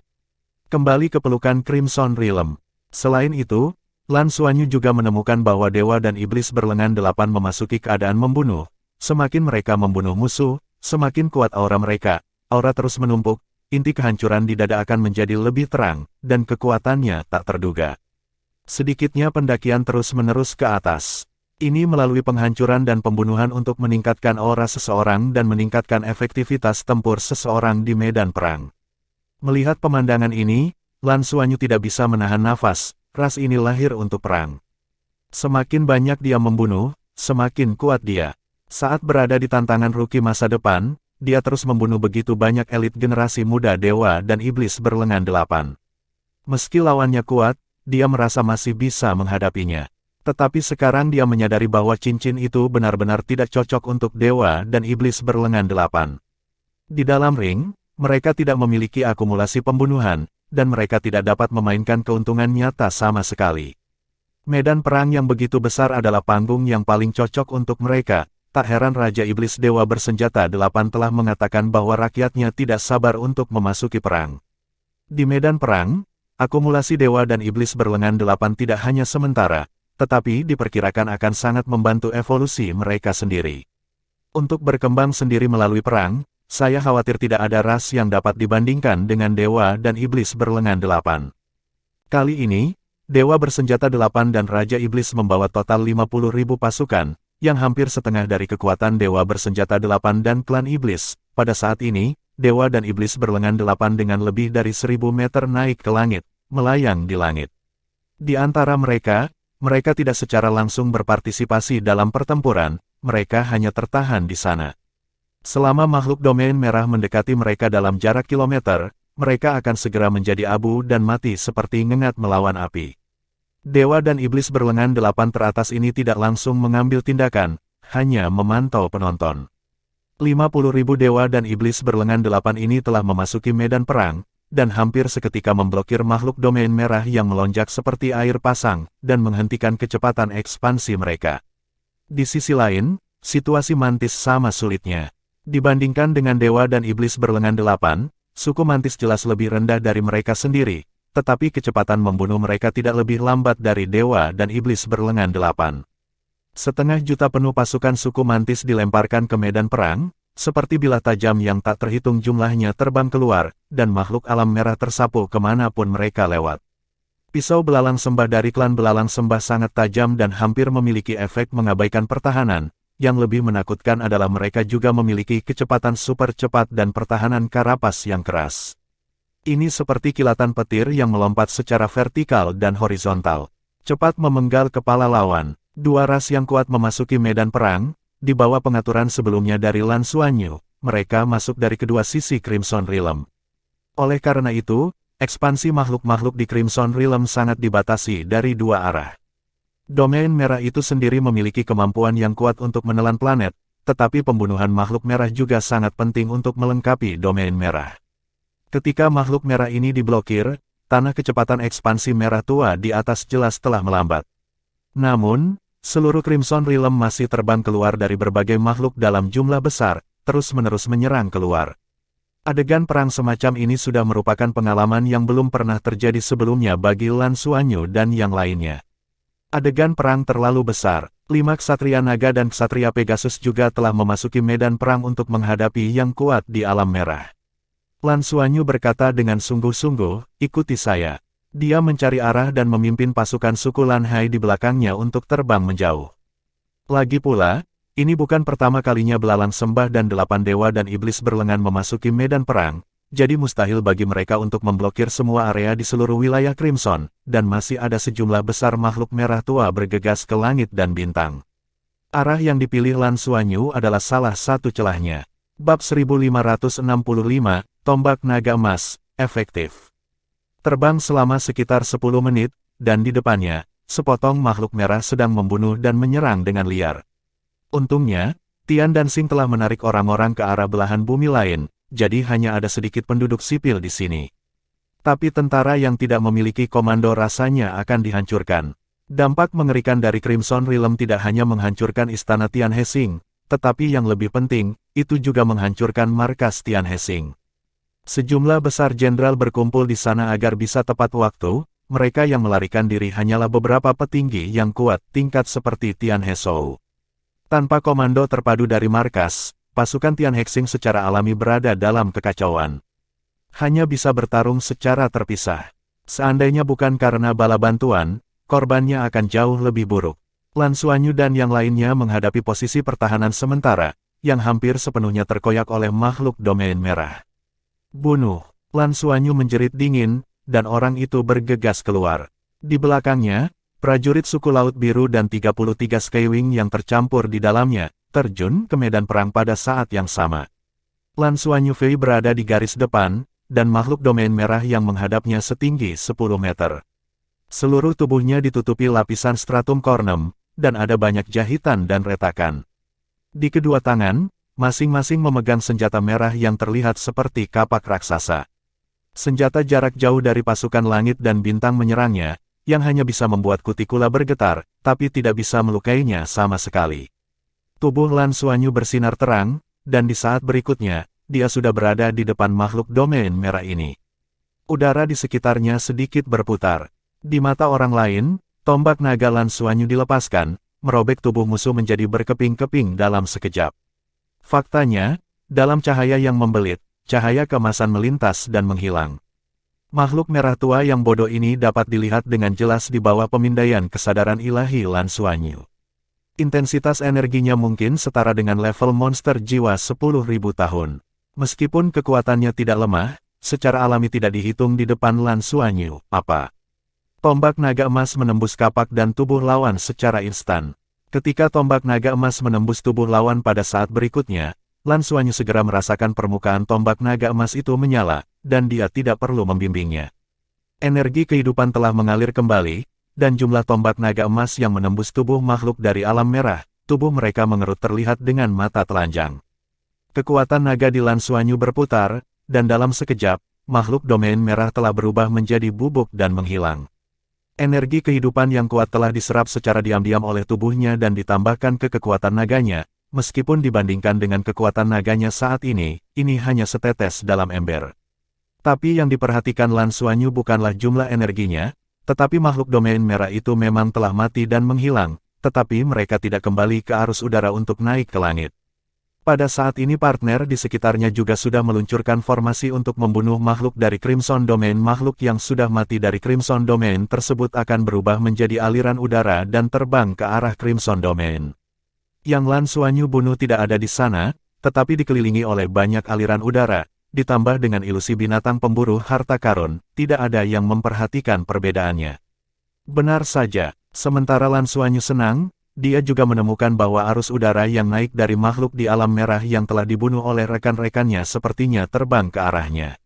Kembali ke pelukan Crimson Realm. Selain itu, Lan Xuanyu juga menemukan bahwa Dewa dan Iblis berlengan delapan memasuki keadaan membunuh. Semakin mereka membunuh musuh, semakin kuat aura mereka. Aura terus menumpuk, inti kehancuran di dada akan menjadi lebih terang, dan kekuatannya tak terduga. Sedikitnya pendakian terus-menerus ke atas. Ini melalui penghancuran dan pembunuhan untuk meningkatkan aura seseorang dan meningkatkan efektivitas tempur seseorang di medan perang. Melihat pemandangan ini, Lan Xuanyu tidak bisa menahan nafas, ras ini lahir untuk perang. Semakin banyak dia membunuh, semakin kuat dia. Saat berada di tantangan rookie masa depan, dia terus membunuh begitu banyak elit generasi muda Dewa dan Iblis berlengan delapan. Meski lawannya kuat, dia merasa masih bisa menghadapinya. Tetapi sekarang dia menyadari bahwa cincin itu benar-benar tidak cocok untuk Dewa dan Iblis berlengan delapan. Di dalam ring, mereka tidak memiliki akumulasi pembunuhan, dan mereka tidak dapat memainkan keuntungan nyata sama sekali. Medan perang yang begitu besar adalah panggung yang paling cocok untuk mereka. Tak heran Raja Iblis Dewa bersenjata delapan telah mengatakan bahwa rakyatnya tidak sabar untuk memasuki perang. Di medan perang, akumulasi Dewa dan Iblis berlengan delapan tidak hanya sementara, tetapi diperkirakan akan sangat membantu evolusi mereka sendiri. Untuk berkembang sendiri melalui perang, saya khawatir tidak ada ras yang dapat dibandingkan dengan Dewa dan Iblis berlengan delapan. Kali ini, Dewa bersenjata delapan dan Raja Iblis membawa total 50.000 pasukan, yang hampir setengah dari kekuatan Dewa bersenjata delapan dan klan Iblis. Pada saat ini, Dewa dan Iblis berlengan delapan dengan lebih dari 1000 meter naik ke langit, melayang di langit. Di antara mereka tidak secara langsung berpartisipasi dalam pertempuran, mereka hanya tertahan di sana. Selama makhluk domain merah mendekati mereka dalam jarak kilometer, mereka akan segera menjadi abu dan mati seperti ngengat melawan api. Dewa dan Iblis berlengan delapan teratas ini tidak langsung mengambil tindakan, hanya memantau penonton. 50.000 Dewa dan Iblis berlengan delapan ini telah memasuki medan perang, dan hampir seketika memblokir makhluk domain merah yang melonjak seperti air pasang, dan menghentikan kecepatan ekspansi mereka. Di sisi lain, situasi Mantis sama sulitnya. Dibandingkan dengan Dewa dan Iblis berlengan delapan, suku Mantis jelas lebih rendah dari mereka sendiri. Tetapi kecepatan membunuh mereka tidak lebih lambat dari Dewa dan Iblis berlengan delapan. 500.000 penuh pasukan suku Mantis dilemparkan ke medan perang, seperti bilah tajam yang tak terhitung jumlahnya terbang keluar, dan makhluk alam merah tersapu kemanapun mereka lewat. Pisau belalang sembah dari klan belalang sembah sangat tajam dan hampir memiliki efek mengabaikan pertahanan, yang lebih menakutkan adalah mereka juga memiliki kecepatan super cepat dan pertahanan karapas yang keras. Ini seperti kilatan petir yang melompat secara vertikal dan horizontal. Cepat memenggal kepala lawan. Dua ras yang kuat memasuki medan perang, di bawah pengaturan sebelumnya dari Lan Xuanyu, mereka masuk dari kedua sisi Crimson Realm. Oleh karena itu, ekspansi makhluk-makhluk di Crimson Realm sangat dibatasi dari dua arah. Domain merah itu sendiri memiliki kemampuan yang kuat untuk menelan planet, tetapi pembunuhan makhluk merah juga sangat penting untuk melengkapi domain merah. Ketika makhluk merah ini diblokir, tanah kecepatan ekspansi merah tua di atas jelas telah melambat. Namun, seluruh Crimson Realm masih terbang keluar dari berbagai makhluk dalam jumlah besar, terus-menerus menyerang keluar. Adegan perang semacam ini sudah merupakan pengalaman yang belum pernah terjadi sebelumnya bagi Lan Xuanyu dan yang lainnya. Adegan perang terlalu besar, 5 Ksatria Naga dan Ksatria Pegasus juga telah memasuki medan perang untuk menghadapi yang kuat di alam merah. Lan Xuanyu berkata dengan sungguh-sungguh, "Ikuti saya." Dia mencari arah dan memimpin pasukan suku Lan Hai di belakangnya untuk terbang menjauh. Lagi pula, ini bukan pertama kalinya belalang sembah dan 8 dewa dan iblis berlengan memasuki medan perang, jadi mustahil bagi mereka untuk memblokir semua area di seluruh wilayah Crimson, dan masih ada sejumlah besar makhluk merah tua bergegas ke langit dan bintang. Arah yang dipilih Lan Xuanyu adalah salah satu celahnya. Bab 1565, Tombak Naga Emas, efektif. Terbang selama sekitar 10 menit, dan di depannya, sepotong makhluk merah sedang membunuh dan menyerang dengan liar. Untungnya, Tian dan Xing telah menarik orang-orang ke arah belahan bumi lain, jadi hanya ada sedikit penduduk sipil di sini. Tapi tentara yang tidak memiliki komando rasanya akan dihancurkan. Dampak mengerikan dari Crimson Realm tidak hanya menghancurkan istana Tian He Xing, tetapi yang lebih penting, itu juga menghancurkan markas Tian He Xing. Sejumlah besar jenderal berkumpul di sana agar bisa tepat waktu, mereka yang melarikan diri hanyalah beberapa petinggi yang kuat tingkat seperti Tian He Shou. Tanpa komando terpadu dari markas, pasukan Tian He Xing secara alami berada dalam kekacauan. Hanya bisa bertarung secara terpisah. Seandainya bukan karena bala bantuan, korbannya akan jauh lebih buruk. Lan Xuanyu dan yang lainnya menghadapi posisi pertahanan sementara, yang hampir sepenuhnya terkoyak oleh makhluk domain merah. "Bunuh!" Lan Xuanyu menjerit dingin, dan orang itu bergegas keluar. Di belakangnya, prajurit suku Laut Biru dan 33 Skywing yang tercampur di dalamnya, terjun ke medan perang pada saat yang sama. Lan Xuanyu Fei berada di garis depan, dan makhluk domain merah yang menghadapnya setinggi 10 meter. Seluruh tubuhnya ditutupi lapisan stratum cornum, dan ada banyak jahitan dan retakan. Di kedua tangan, masing-masing memegang senjata merah yang terlihat seperti kapak raksasa. Senjata jarak jauh dari pasukan langit dan bintang menyerangnya, yang hanya bisa membuat kutikula bergetar, tapi tidak bisa melukainya sama sekali. Tubuh Lan Xuanyu bersinar terang, dan di saat berikutnya, dia sudah berada di depan makhluk domain merah ini. Udara di sekitarnya sedikit berputar. Di mata orang lain, tombak naga Lan Xuanyu dilepaskan, merobek tubuh musuh menjadi berkeping-keping dalam sekejap. Faktanya, dalam cahaya yang membelit, cahaya keemasan melintas dan menghilang. Makhluk merah tua yang bodoh ini dapat dilihat dengan jelas di bawah pemindaian kesadaran ilahi Lan Xuanyu. Intensitas energinya mungkin setara dengan level monster jiwa 10.000 tahun. Meskipun kekuatannya tidak lemah, secara alami tidak dihitung di depan Lan Xuanyu. Apa? Tombak naga emas menembus kapak dan tubuh lawan secara instan. Ketika tombak naga emas menembus tubuh lawan pada saat berikutnya, Lan Xuanyu segera merasakan permukaan tombak naga emas itu menyala, dan dia tidak perlu membimbingnya. Energi kehidupan telah mengalir kembali, dan jumlah tombak naga emas yang menembus tubuh makhluk dari alam merah, tubuh mereka mengerut terlihat dengan mata telanjang. Kekuatan naga di Lan Xuanyu berputar, dan dalam sekejap, makhluk domain merah telah berubah menjadi bubuk dan menghilang. Energi kehidupan yang kuat telah diserap secara diam-diam oleh tubuhnya dan ditambahkan ke kekuatan naganya, meskipun dibandingkan dengan kekuatan naganya saat ini hanya setetes dalam ember. Tapi yang diperhatikan Lan Xuanyu bukanlah jumlah energinya, tetapi makhluk domain merah itu memang telah mati dan menghilang, tetapi mereka tidak kembali ke arus udara untuk naik ke langit. Pada saat ini partner di sekitarnya juga sudah meluncurkan formasi untuk membunuh makhluk dari Crimson Domain. Makhluk yang sudah mati dari Crimson Domain tersebut akan berubah menjadi aliran udara dan terbang ke arah Crimson Domain. Yang Lan Xuanyu bunuh tidak ada di sana, tetapi dikelilingi oleh banyak aliran udara, ditambah dengan ilusi binatang pemburu harta karun, tidak ada yang memperhatikan perbedaannya. Benar saja, sementara Lan Xuanyu senang, dia juga menemukan bahwa arus udara yang naik dari makhluk di alam merah yang telah dibunuh oleh rekan-rekannya sepertinya terbang ke arahnya.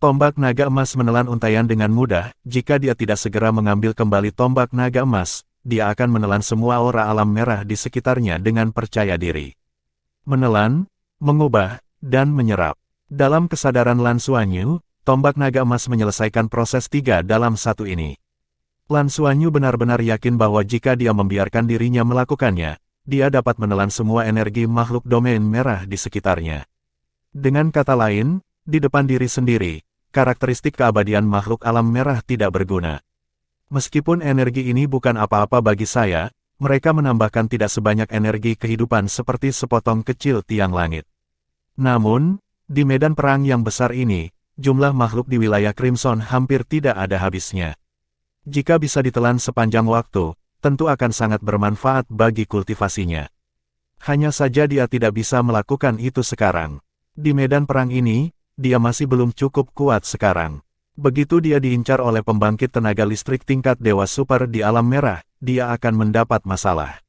Tombak naga emas menelan untayan dengan mudah, jika dia tidak segera mengambil kembali tombak naga emas, dia akan menelan semua aura alam merah di sekitarnya dengan percaya diri. Menelan, mengubah, dan menyerap. Dalam kesadaran Lan Xuanyu, tombak naga emas menyelesaikan proses 3 dalam 1 ini. Lan Xuanyu benar-benar yakin bahwa jika dia membiarkan dirinya melakukannya, dia dapat menelan semua energi makhluk domain merah di sekitarnya. Dengan kata lain, di depan diri sendiri, karakteristik keabadian makhluk alam merah tidak berguna. Meskipun energi ini bukan apa-apa bagi saya, mereka menambahkan tidak sebanyak energi kehidupan seperti sepotong kecil tiang langit. Namun, di medan perang yang besar ini, jumlah makhluk di wilayah Crimson hampir tidak ada habisnya. Jika bisa ditelan sepanjang waktu, tentu akan sangat bermanfaat bagi kultivasinya. Hanya saja dia tidak bisa melakukan itu sekarang. Di medan perang ini, dia masih belum cukup kuat sekarang. Begitu dia diincar oleh pembangkit tenaga listrik tingkat dewa super di alam merah, dia akan mendapat masalah.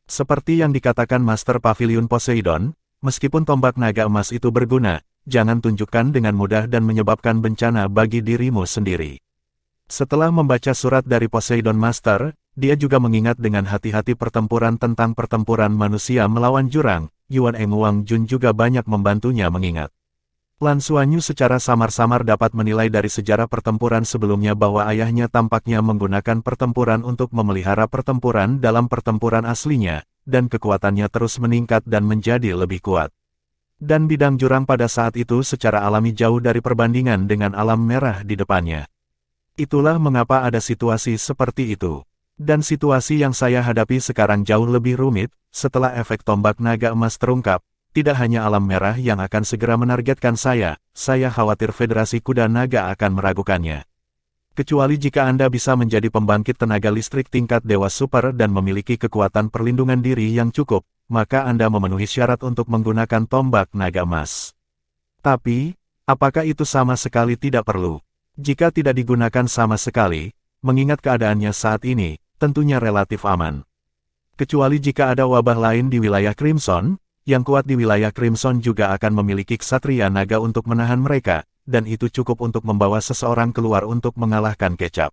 Seperti yang dikatakan Master Pavilion Poseidon, meskipun tombak naga emas itu berguna, jangan tunjukkan dengan mudah dan menyebabkan bencana bagi dirimu sendiri. Setelah membaca surat dari Poseidon Master, dia juga mengingat dengan hati-hati pertempuran tentang pertempuran manusia melawan jurang. Yuan Eng Wang Jun juga banyak membantunya mengingat. Lan Xuanyu secara samar-samar dapat menilai dari sejarah pertempuran sebelumnya bahwa ayahnya tampaknya menggunakan pertempuran untuk memelihara pertempuran dalam pertempuran aslinya, dan kekuatannya terus meningkat dan menjadi lebih kuat. Dan bidang jurang pada saat itu secara alami jauh dari perbandingan dengan alam merah di depannya. Itulah mengapa ada situasi seperti itu. Dan situasi yang saya hadapi sekarang jauh lebih rumit, setelah efek tombak naga emas terungkap. Tidak hanya alam merah yang akan segera menargetkan saya khawatir Federasi Kuda Naga akan meragukannya. Kecuali jika Anda bisa menjadi pembangkit tenaga listrik tingkat dewa super dan memiliki kekuatan perlindungan diri yang cukup, maka Anda memenuhi syarat untuk menggunakan tombak naga emas. Tapi, apakah itu sama sekali tidak perlu? Jika tidak digunakan sama sekali, mengingat keadaannya saat ini, tentunya relatif aman. Kecuali jika ada wabah lain di wilayah Crimson, yang kuat di wilayah Crimson juga akan memiliki ksatria naga untuk menahan mereka, dan itu cukup untuk membawa seseorang keluar untuk mengalahkan Kecap.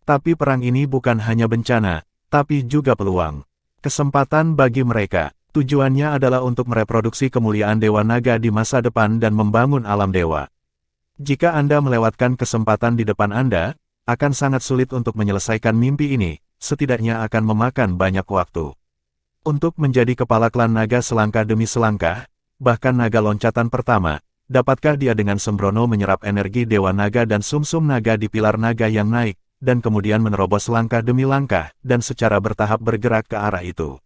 Tapi perang ini bukan hanya bencana, tapi juga peluang. Kesempatan bagi mereka, tujuannya adalah untuk mereproduksi kemuliaan Dewa Naga di masa depan dan membangun alam dewa. Jika Anda melewatkan kesempatan di depan Anda, akan sangat sulit untuk menyelesaikan mimpi ini, setidaknya akan memakan banyak waktu. Untuk menjadi kepala klan naga selangkah demi selangkah, bahkan naga loncatan pertama, dapatkah dia dengan sembrono menyerap energi dewa naga dan sumsum naga di pilar naga yang naik, dan kemudian menerobos langkah demi langkah, dan secara bertahap bergerak ke arah itu.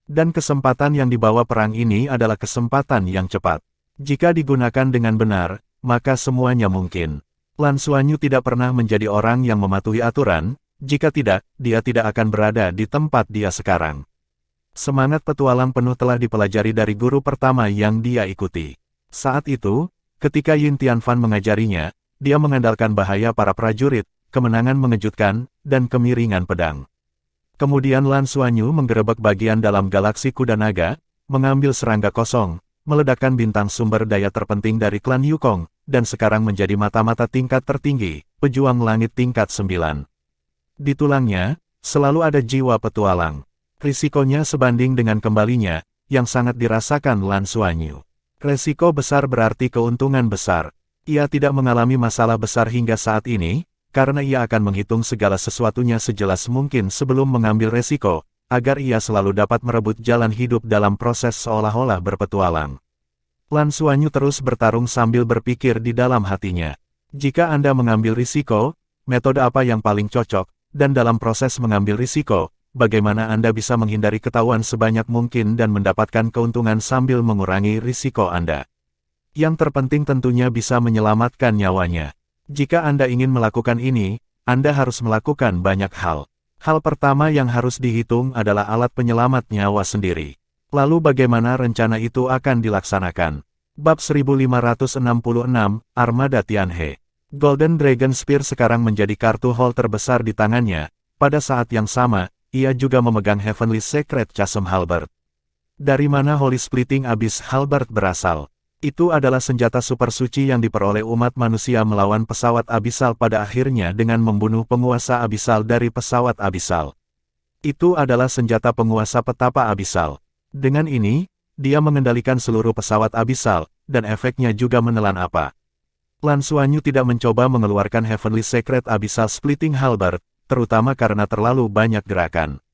Dan kesempatan yang dibawa perang ini adalah kesempatan yang cepat. Jika digunakan dengan benar, maka semuanya mungkin. Lan Xuanyu tidak pernah menjadi orang yang mematuhi aturan, jika tidak, dia tidak akan berada di tempat dia sekarang. Semangat petualang penuh telah dipelajari dari guru pertama yang dia ikuti. Saat itu, ketika Yin Tianfan mengajarinya, dia mengandalkan bahaya para prajurit, kemenangan mengejutkan, dan kemiringan pedang. Kemudian Lan Xuanyu menggerebek bagian dalam galaksi kuda naga, mengambil serangga kosong, meledakkan bintang sumber daya terpenting dari klan Yukong, dan sekarang menjadi mata-mata tingkat tertinggi, pejuang langit tingkat 9. Di tulangnya, selalu ada jiwa petualang. Risikonya sebanding dengan kembalinya, yang sangat dirasakan Lan Xuanyu. Resiko besar berarti keuntungan besar. Ia tidak mengalami masalah besar hingga saat ini, karena ia akan menghitung segala sesuatunya sejelas mungkin sebelum mengambil resiko, agar ia selalu dapat merebut jalan hidup dalam proses seolah-olah berpetualang. Lan Xuanyu terus bertarung sambil berpikir di dalam hatinya. Jika Anda mengambil risiko, metode apa yang paling cocok, dan dalam proses mengambil risiko, bagaimana Anda bisa menghindari ketahuan sebanyak mungkin dan mendapatkan keuntungan sambil mengurangi risiko Anda. Yang terpenting tentunya bisa menyelamatkan nyawanya. Jika Anda ingin melakukan ini, Anda harus melakukan banyak hal. Hal pertama yang harus dihitung adalah alat penyelamat nyawa sendiri. Lalu bagaimana rencana itu akan dilaksanakan? Bab 1566, Armada Tianhe. Golden Dragon Spear sekarang menjadi kartu haul terbesar di tangannya. Pada saat yang sama, ia juga memegang Heavenly Sacred Chasm Halberd. Dari mana Holy Splitting Abyss Halberd berasal? Itu adalah senjata super suci yang diperoleh umat manusia melawan pesawat abisal pada akhirnya dengan membunuh penguasa abisal dari pesawat abisal. Itu adalah senjata penguasa petapa abisal. Dengan ini, dia mengendalikan seluruh pesawat abisal, dan efeknya juga menelan apa. Lan Xuanyu tidak mencoba mengeluarkan Heavenly Sacred Abyssal Splitting Halberd, terutama karena terlalu banyak gerakan.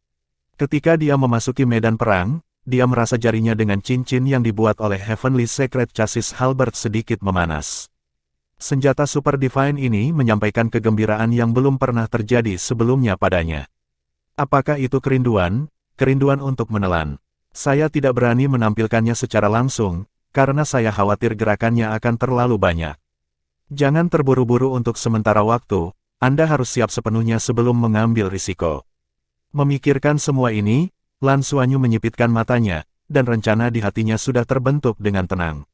Ketika dia memasuki medan perang, dia merasa jarinya dengan cincin yang dibuat oleh Heavenly Sacred Chassis Halberd sedikit memanas. Senjata Super Divine ini menyampaikan kegembiraan yang belum pernah terjadi sebelumnya padanya. Apakah itu kerinduan? Kerinduan untuk menelan. Saya tidak berani menampilkannya secara langsung, karena saya khawatir gerakannya akan terlalu banyak. Jangan terburu-buru untuk sementara waktu, Anda harus siap sepenuhnya sebelum mengambil risiko. Memikirkan semua ini, Lan Xuanyu menyipitkan matanya, dan rencana di hatinya sudah terbentuk dengan tenang.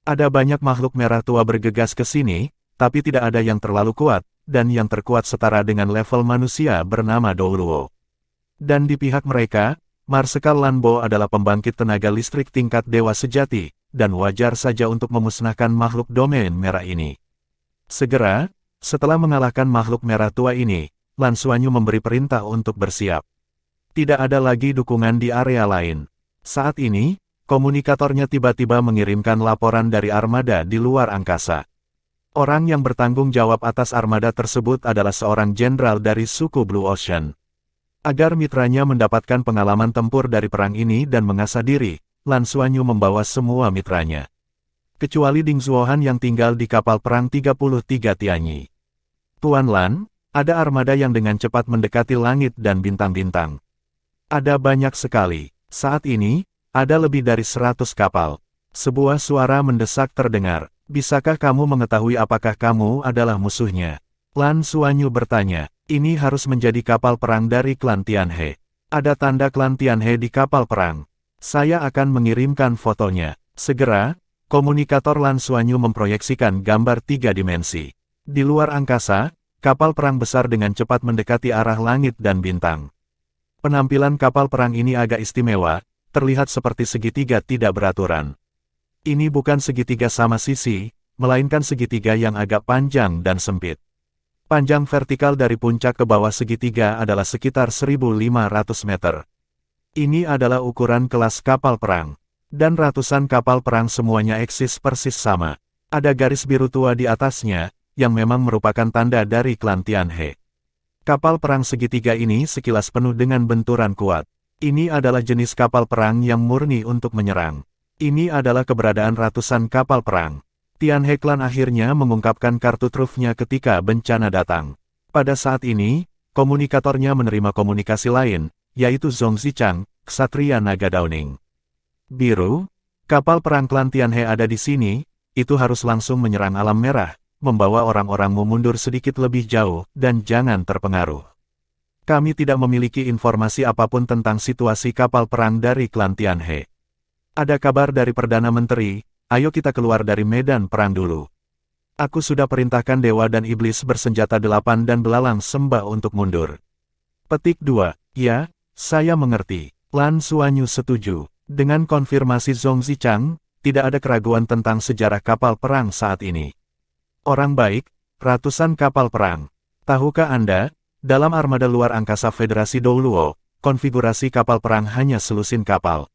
Ada banyak makhluk merah tua bergegas ke sini, tapi tidak ada yang terlalu kuat, dan yang terkuat setara dengan level manusia bernama Douluo. Dan di pihak mereka, Marsekal Lan Bo adalah pembangkit tenaga listrik tingkat dewa sejati, dan wajar saja untuk memusnahkan makhluk domain merah ini. Segera, setelah mengalahkan makhluk merah tua ini, Lan Xuanyu memberi perintah untuk bersiap. Tidak ada lagi dukungan di area lain. Saat ini, komunikatornya tiba-tiba mengirimkan laporan dari armada di luar angkasa. Orang yang bertanggung jawab atas armada tersebut adalah seorang jenderal dari suku Blue Ocean. Agar mitranya mendapatkan pengalaman tempur dari perang ini dan mengasah diri, Lan Xuanyu membawa semua mitranya. Kecuali Ding Zuohan yang tinggal di kapal perang 33 Tianyi. Tuan Lan, ada armada yang dengan cepat mendekati langit dan bintang-bintang. Ada banyak sekali. Saat ini, ada lebih dari 100 kapal. Sebuah suara mendesak terdengar. Bisakah kamu mengetahui apakah kamu adalah musuhnya? Lan Xuanyu bertanya. Ini harus menjadi kapal perang dari klan Tianhe. Ada tanda klan Tianhe di kapal perang. Saya akan mengirimkan fotonya. Segera, komunikator Lan Xuanyu memproyeksikan gambar 3 dimensi. Di luar angkasa, kapal perang besar dengan cepat mendekati arah langit dan bintang. Penampilan kapal perang ini agak istimewa, terlihat seperti segitiga tidak beraturan. Ini bukan segitiga sama sisi, melainkan segitiga yang agak panjang dan sempit. Panjang vertikal dari puncak ke bawah segitiga adalah sekitar 1.500 meter. Ini adalah ukuran kelas kapal perang. Dan ratusan kapal perang semuanya eksis persis sama. Ada garis biru tua di atasnya, yang memang merupakan tanda dari klan Tianhe. Kapal perang segitiga ini sekilas penuh dengan benturan kuat. Ini adalah jenis kapal perang yang murni untuk menyerang. Ini adalah keberadaan ratusan kapal perang. Tianhe Clan akhirnya mengungkapkan kartu trufnya ketika bencana datang. Pada saat ini, komunikatornya menerima komunikasi lain, yaitu Zhong Zichang, Ksatria Naga Downing. Biru, kapal perang klan Tianhe ada di sini, itu harus langsung menyerang alam merah, membawa orang-orangmu mundur sedikit lebih jauh, dan jangan terpengaruh. Kami tidak memiliki informasi apapun tentang situasi kapal perang dari klan Tianhe. Ada kabar dari Perdana Menteri, ayo kita keluar dari medan perang dulu. Aku sudah perintahkan dewa dan iblis bersenjata 8 dan belalang sembah untuk mundur. Petik 2, ya, saya mengerti. Lan Xuanyu setuju. Dengan konfirmasi Zhong Zichang, tidak ada keraguan tentang sejarah kapal perang saat ini. Orang baik, ratusan kapal perang. Tahukah Anda, dalam armada luar angkasa Federasi Douluo, konfigurasi kapal perang hanya selusin kapal.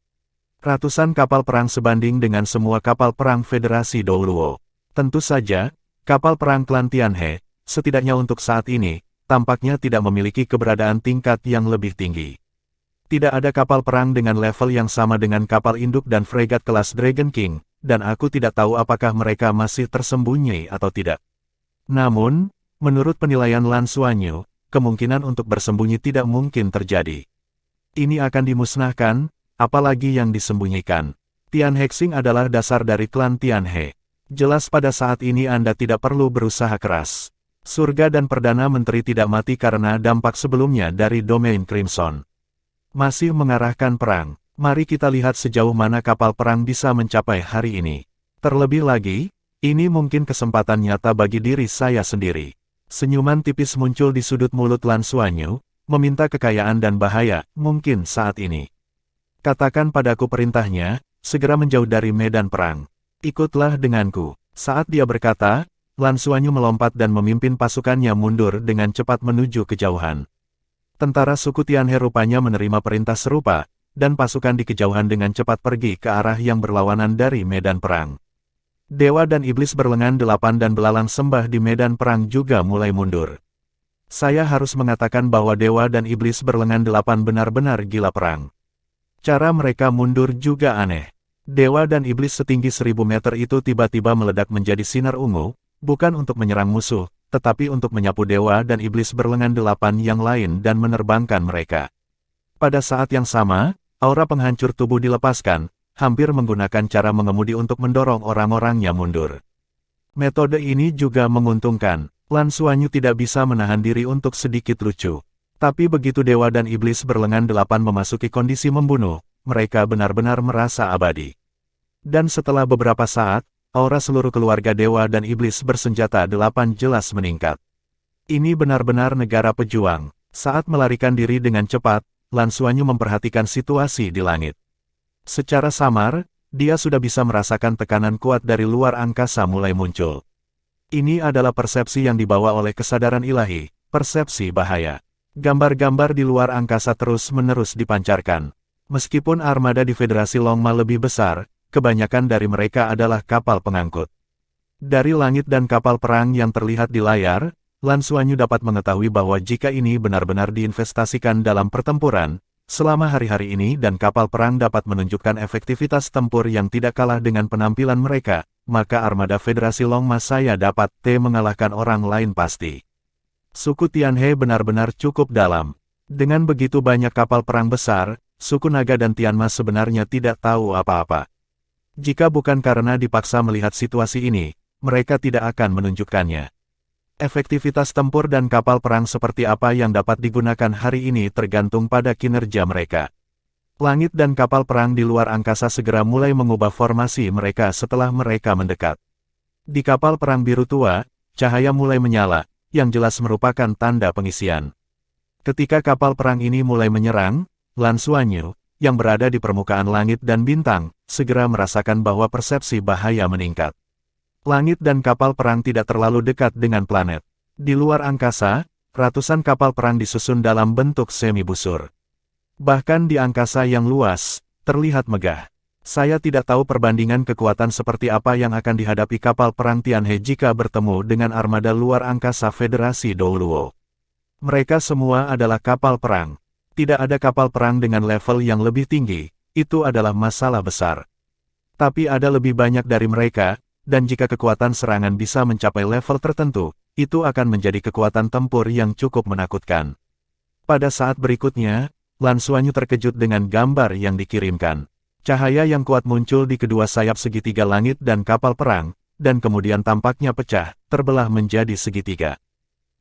Ratusan kapal perang sebanding dengan semua kapal perang Federasi Douluo. Tentu saja, kapal perang klan Tianhe, setidaknya untuk saat ini, tampaknya tidak memiliki keberadaan tingkat yang lebih tinggi. Tidak ada kapal perang dengan level yang sama dengan kapal induk dan fregat kelas Dragon King, dan aku tidak tahu apakah mereka masih tersembunyi atau tidak. Namun, menurut penilaian Lan Xuanyu, kemungkinan untuk bersembunyi tidak mungkin terjadi. Ini akan dimusnahkan, apalagi yang disembunyikan. Tian Hexing adalah dasar dari klan Tianhe. Jelas pada saat ini Anda tidak perlu berusaha keras. Surga dan Perdana Menteri tidak mati karena dampak sebelumnya dari domain Crimson. Masih mengarahkan perang. Mari kita lihat sejauh mana kapal perang bisa mencapai hari ini. Terlebih lagi, ini mungkin kesempatan nyata bagi diri saya sendiri. Senyuman tipis muncul di sudut mulut Lan Xuanyu, meminta kekayaan dan bahaya, mungkin saat ini. Katakan padaku perintahnya, segera menjauh dari medan perang. Ikutlah denganku. Saat dia berkata, Lan Xuanyu melompat dan memimpin pasukannya mundur dengan cepat menuju kejauhan. Tentara suku Tianhe rupanya menerima perintah serupa, dan pasukan di kejauhan dengan cepat pergi ke arah yang berlawanan dari medan perang. Dewa dan iblis berlengan delapan dan belalang sembah di medan perang juga mulai mundur. Saya harus mengatakan bahwa dewa dan iblis berlengan delapan benar-benar gila perang. Cara mereka mundur juga aneh. Dewa dan iblis setinggi 1000 meter itu tiba-tiba meledak menjadi sinar ungu, bukan untuk menyerang musuh, tetapi untuk menyapu dewa dan iblis berlengan delapan yang lain dan menerbangkan mereka. Pada saat yang sama, aura penghancur tubuh dilepaskan, hampir menggunakan cara mengemudi untuk mendorong orang-orangnya mundur. Metode ini juga menguntungkan. Lan Xuanyu tidak bisa menahan diri untuk sedikit lucu. Tapi begitu dewa dan iblis berlengan delapan memasuki kondisi membunuh, mereka benar-benar merasa abadi. Dan setelah beberapa saat, aura seluruh keluarga dewa dan iblis bersenjata delapan jelas meningkat. Ini benar-benar negara pejuang. Saat melarikan diri dengan cepat, Lan Xuanyu memperhatikan situasi di langit. Secara samar, dia sudah bisa merasakan tekanan kuat dari luar angkasa mulai muncul. Ini adalah persepsi yang dibawa oleh kesadaran ilahi, persepsi bahaya. Gambar-gambar di luar angkasa terus-menerus dipancarkan. Meskipun armada di Federasi Longma lebih besar, kebanyakan dari mereka adalah kapal pengangkut. Dari langit dan kapal perang yang terlihat di layar, Lan Xuanyu dapat mengetahui bahwa jika ini benar-benar diinvestasikan dalam pertempuran, selama hari-hari ini dan kapal perang dapat menunjukkan efektivitas tempur yang tidak kalah dengan penampilan mereka, maka armada Federasi Longma saya dapat mengalahkan orang lain pasti. Suku Tianhe benar-benar cukup dalam. Dengan begitu banyak kapal perang besar, suku Naga dan Tianma sebenarnya tidak tahu apa-apa. Jika bukan karena dipaksa melihat situasi ini, mereka tidak akan menunjukkannya. Efektivitas tempur dan kapal perang seperti apa yang dapat digunakan hari ini tergantung pada kinerja mereka. Langit dan kapal perang di luar angkasa segera mulai mengubah formasi mereka setelah mereka mendekat. Di kapal perang biru tua, cahaya mulai menyala, yang jelas merupakan tanda pengisian. Ketika kapal perang ini mulai menyerang, Lan Xuanyu, yang berada di permukaan langit dan bintang, segera merasakan bahwa persepsi bahaya meningkat. Langit dan kapal perang tidak terlalu dekat dengan planet. Di luar angkasa, ratusan kapal perang disusun dalam bentuk semi-busur. Bahkan di angkasa yang luas, terlihat megah. Saya tidak tahu perbandingan kekuatan seperti apa yang akan dihadapi kapal perang Tianhe jika bertemu dengan armada luar angkasa Federasi Douluo. Mereka semua adalah kapal perang. Tidak ada kapal perang dengan level yang lebih tinggi, itu adalah masalah besar. Tapi ada lebih banyak dari mereka, dan jika kekuatan serangan bisa mencapai level tertentu, itu akan menjadi kekuatan tempur yang cukup menakutkan. Pada saat berikutnya, Lan Xuanyu terkejut dengan gambar yang dikirimkan. Cahaya yang kuat muncul di kedua sayap segitiga langit dan kapal perang, dan kemudian tampaknya pecah, terbelah menjadi segitiga.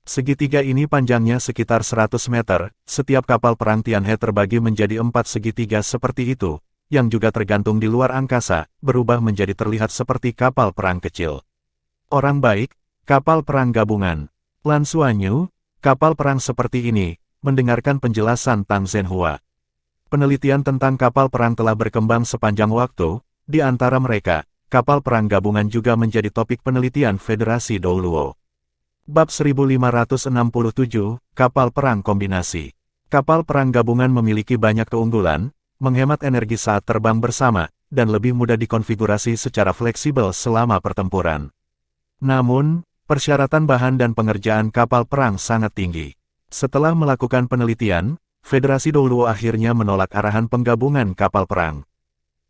Segitiga ini panjangnya sekitar 100 meter, setiap kapal perang Tianhe terbagi menjadi 4 segitiga seperti itu, yang juga tergantung di luar angkasa, berubah menjadi terlihat seperti kapal perang kecil. Orang baik, kapal perang gabungan. Lan Xuanyu, kapal perang seperti ini, mendengarkan penjelasan Tang Zhenhua. Penelitian tentang kapal perang telah berkembang sepanjang waktu, di antara mereka, kapal perang gabungan juga menjadi topik penelitian Federasi Douluo. Bab 1567, Kapal Perang Kombinasi. Kapal perang gabungan memiliki banyak keunggulan, menghemat energi saat terbang bersama, dan lebih mudah dikonfigurasi secara fleksibel selama pertempuran. Namun, persyaratan bahan dan pengerjaan kapal perang sangat tinggi. Setelah melakukan penelitian, Federasi Douluo akhirnya menolak arahan penggabungan kapal perang.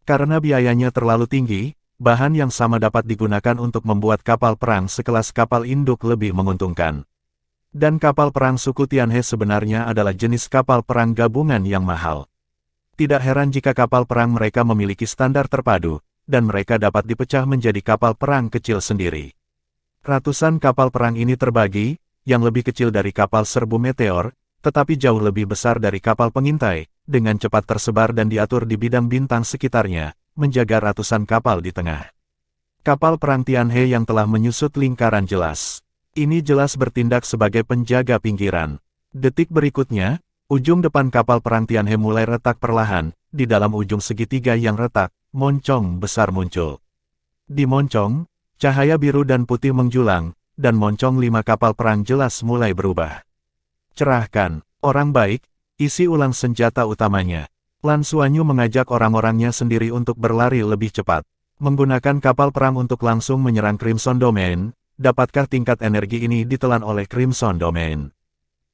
Karena biayanya terlalu tinggi, bahan yang sama dapat digunakan untuk membuat kapal perang sekelas kapal induk lebih menguntungkan. Dan kapal perang suku Tianhe sebenarnya adalah jenis kapal perang gabungan yang mahal. Tidak heran jika kapal perang mereka memiliki standar terpadu, dan mereka dapat dipecah menjadi kapal perang kecil sendiri. Ratusan kapal perang ini terbagi, yang lebih kecil dari kapal serbu meteor, tetapi jauh lebih besar dari kapal pengintai, dengan cepat tersebar dan diatur di bidang bintang sekitarnya, menjaga ratusan kapal di tengah. Kapal perang Tianhe yang telah menyusut lingkaran jelas. Ini jelas bertindak sebagai penjaga pinggiran. Detik berikutnya, ujung depan kapal perang Tianhe mulai retak perlahan, di dalam ujung segitiga yang retak, moncong besar muncul. Di moncong, cahaya biru dan putih menjulang, dan moncong 5 kapal perang jelas mulai berubah. Cerahkan, orang baik, isi ulang senjata utamanya. Lan Xuanyu mengajak orang-orangnya sendiri untuk berlari lebih cepat. Menggunakan kapal perang untuk langsung menyerang Crimson Domain, dapatkah tingkat energi ini ditelan oleh Crimson Domain?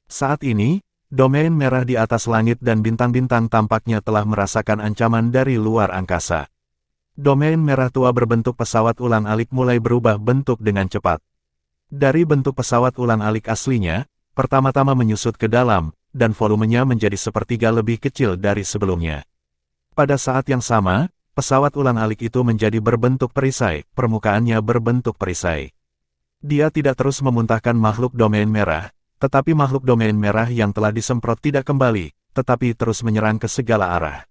Saat ini, domain merah di atas langit dan bintang-bintang tampaknya telah merasakan ancaman dari luar angkasa. Domain merah tua berbentuk pesawat ulang-alik mulai berubah bentuk dengan cepat. Dari bentuk pesawat ulang-alik aslinya, pertama-tama menyusut ke dalam, dan volumenya menjadi sepertiga lebih kecil dari sebelumnya. Pada saat yang sama, pesawat ulang-alik itu menjadi berbentuk perisai, permukaannya berbentuk perisai. Dia tidak terus memuntahkan makhluk domain merah, tetapi makhluk domain merah yang telah disemprot tidak kembali, tetapi terus menyerang ke segala arah.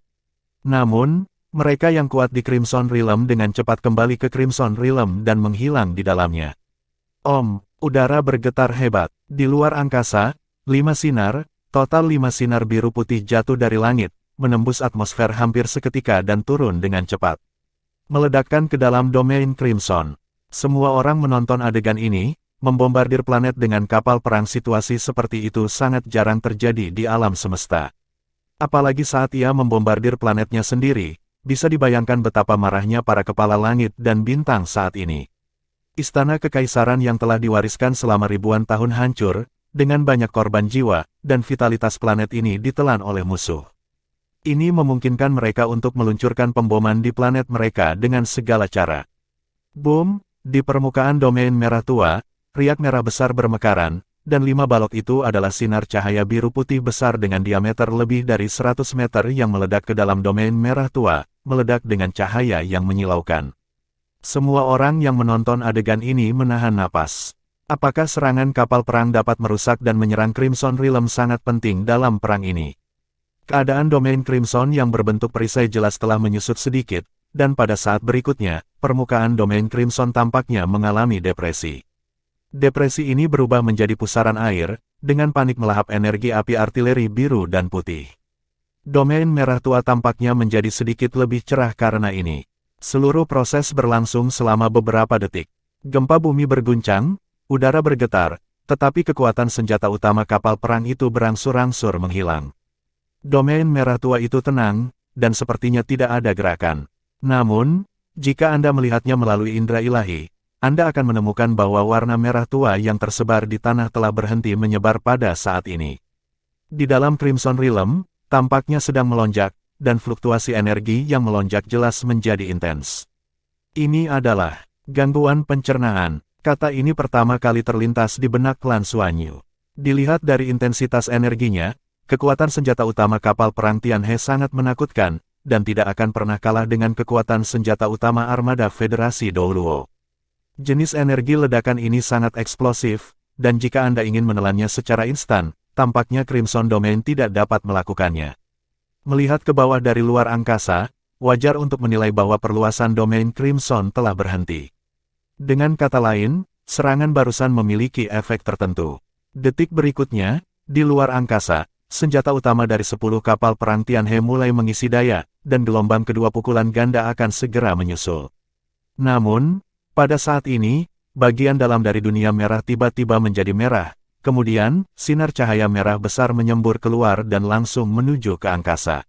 Namun, mereka yang kuat di Crimson Realm dengan cepat kembali ke Crimson Realm dan menghilang di dalamnya. Udara bergetar hebat. Di luar angkasa, 5 sinar, total 5 sinar biru putih jatuh dari langit, menembus atmosfer hampir seketika dan turun dengan cepat. Meledakkan ke dalam domain Crimson. Semua orang menonton adegan ini, membombardir planet dengan kapal perang. Situasi seperti itu sangat jarang terjadi di alam semesta. Apalagi saat ia membombardir planetnya sendiri, bisa dibayangkan betapa marahnya para kepala langit dan bintang saat ini. Istana kekaisaran yang telah diwariskan selama ribuan tahun hancur, dengan banyak korban jiwa, dan vitalitas planet ini ditelan oleh musuh. Ini memungkinkan mereka untuk meluncurkan pemboman di planet mereka dengan segala cara. Boom! Di permukaan domain merah tua, riak merah besar bermekaran, dan 5 balok itu adalah sinar cahaya biru putih besar dengan diameter lebih dari 100 meter yang meledak ke dalam domain merah tua, meledak dengan cahaya yang menyilaukan. Semua orang yang menonton adegan ini menahan napas. Apakah serangan kapal perang dapat merusak dan menyerang Crimson Realm sangat penting dalam perang ini? Keadaan domain Crimson yang berbentuk perisai jelas telah menyusut sedikit, dan pada saat berikutnya, permukaan domain Crimson tampaknya mengalami depresi. Depresi ini berubah menjadi pusaran air, dengan panik melahap energi api artileri biru dan putih. Domain merah tua tampaknya menjadi sedikit lebih cerah karena ini. Seluruh proses berlangsung selama beberapa detik. Gempa bumi berguncang, udara bergetar, tetapi kekuatan senjata utama kapal perang itu berangsur-angsur menghilang. Domain merah tua itu tenang, dan sepertinya tidak ada gerakan. Namun, jika Anda melihatnya melalui indera ilahi, Anda akan menemukan bahwa warna merah tua yang tersebar di tanah telah berhenti menyebar pada saat ini. Di dalam Crimson Realm, tampaknya sedang melonjak, dan fluktuasi energi yang melonjak jelas menjadi intens. Ini adalah gangguan pencernaan. Kata ini pertama kali terlintas di benak Lan Xuanyu. Dilihat dari intensitas energinya, kekuatan senjata utama kapal perang Tianhe sangat menakutkan, dan tidak akan pernah kalah dengan kekuatan senjata utama armada Federasi Douluo. Jenis energi ledakan ini sangat eksplosif, dan jika Anda ingin menelannya secara instan, tampaknya Crimson Domain tidak dapat melakukannya. Melihat ke bawah dari luar angkasa, wajar untuk menilai bahwa perluasan domain Crimson telah berhenti. Dengan kata lain, serangan barusan memiliki efek tertentu. Detik berikutnya, di luar angkasa, senjata utama dari 10 kapal perang Tianhe mulai mengisi daya, dan gelombang kedua pukulan ganda akan segera menyusul. Namun, pada saat ini, bagian dalam dari dunia merah tiba-tiba menjadi merah. Kemudian, sinar cahaya merah besar menyembur keluar dan langsung menuju ke angkasa.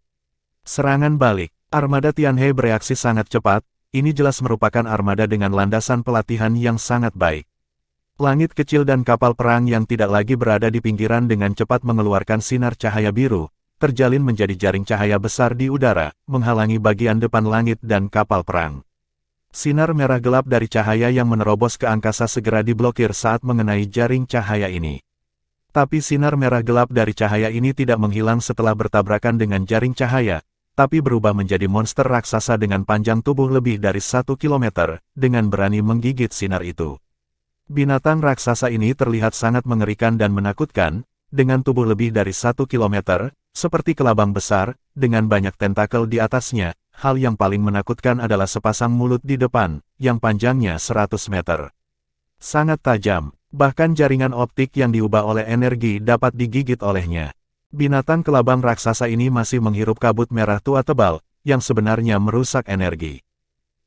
Serangan balik. Armada Tianhe bereaksi sangat cepat, ini jelas merupakan armada dengan landasan pelatihan yang sangat baik. Langit kecil dan kapal perang yang tidak lagi berada di pinggiran dengan cepat mengeluarkan sinar cahaya biru, terjalin menjadi jaring cahaya besar di udara, menghalangi bagian depan langit dan kapal perang. Sinar merah gelap dari cahaya yang menerobos ke angkasa segera diblokir saat mengenai jaring cahaya ini. Tapi sinar merah gelap dari cahaya ini tidak menghilang setelah bertabrakan dengan jaring cahaya, tapi berubah menjadi monster raksasa dengan panjang tubuh lebih dari 1 kilometer, dengan berani menggigit sinar itu. Binatang raksasa ini terlihat sangat mengerikan dan menakutkan, dengan tubuh lebih dari 1 kilometer, seperti kelabang besar, dengan banyak tentakel di atasnya. Hal yang paling menakutkan adalah sepasang mulut di depan, yang panjangnya 100 meter. Sangat tajam, bahkan jaringan optik yang diubah oleh energi dapat digigit olehnya. Binatang kelabang raksasa ini masih menghirup kabut merah tua tebal, yang sebenarnya merusak energi.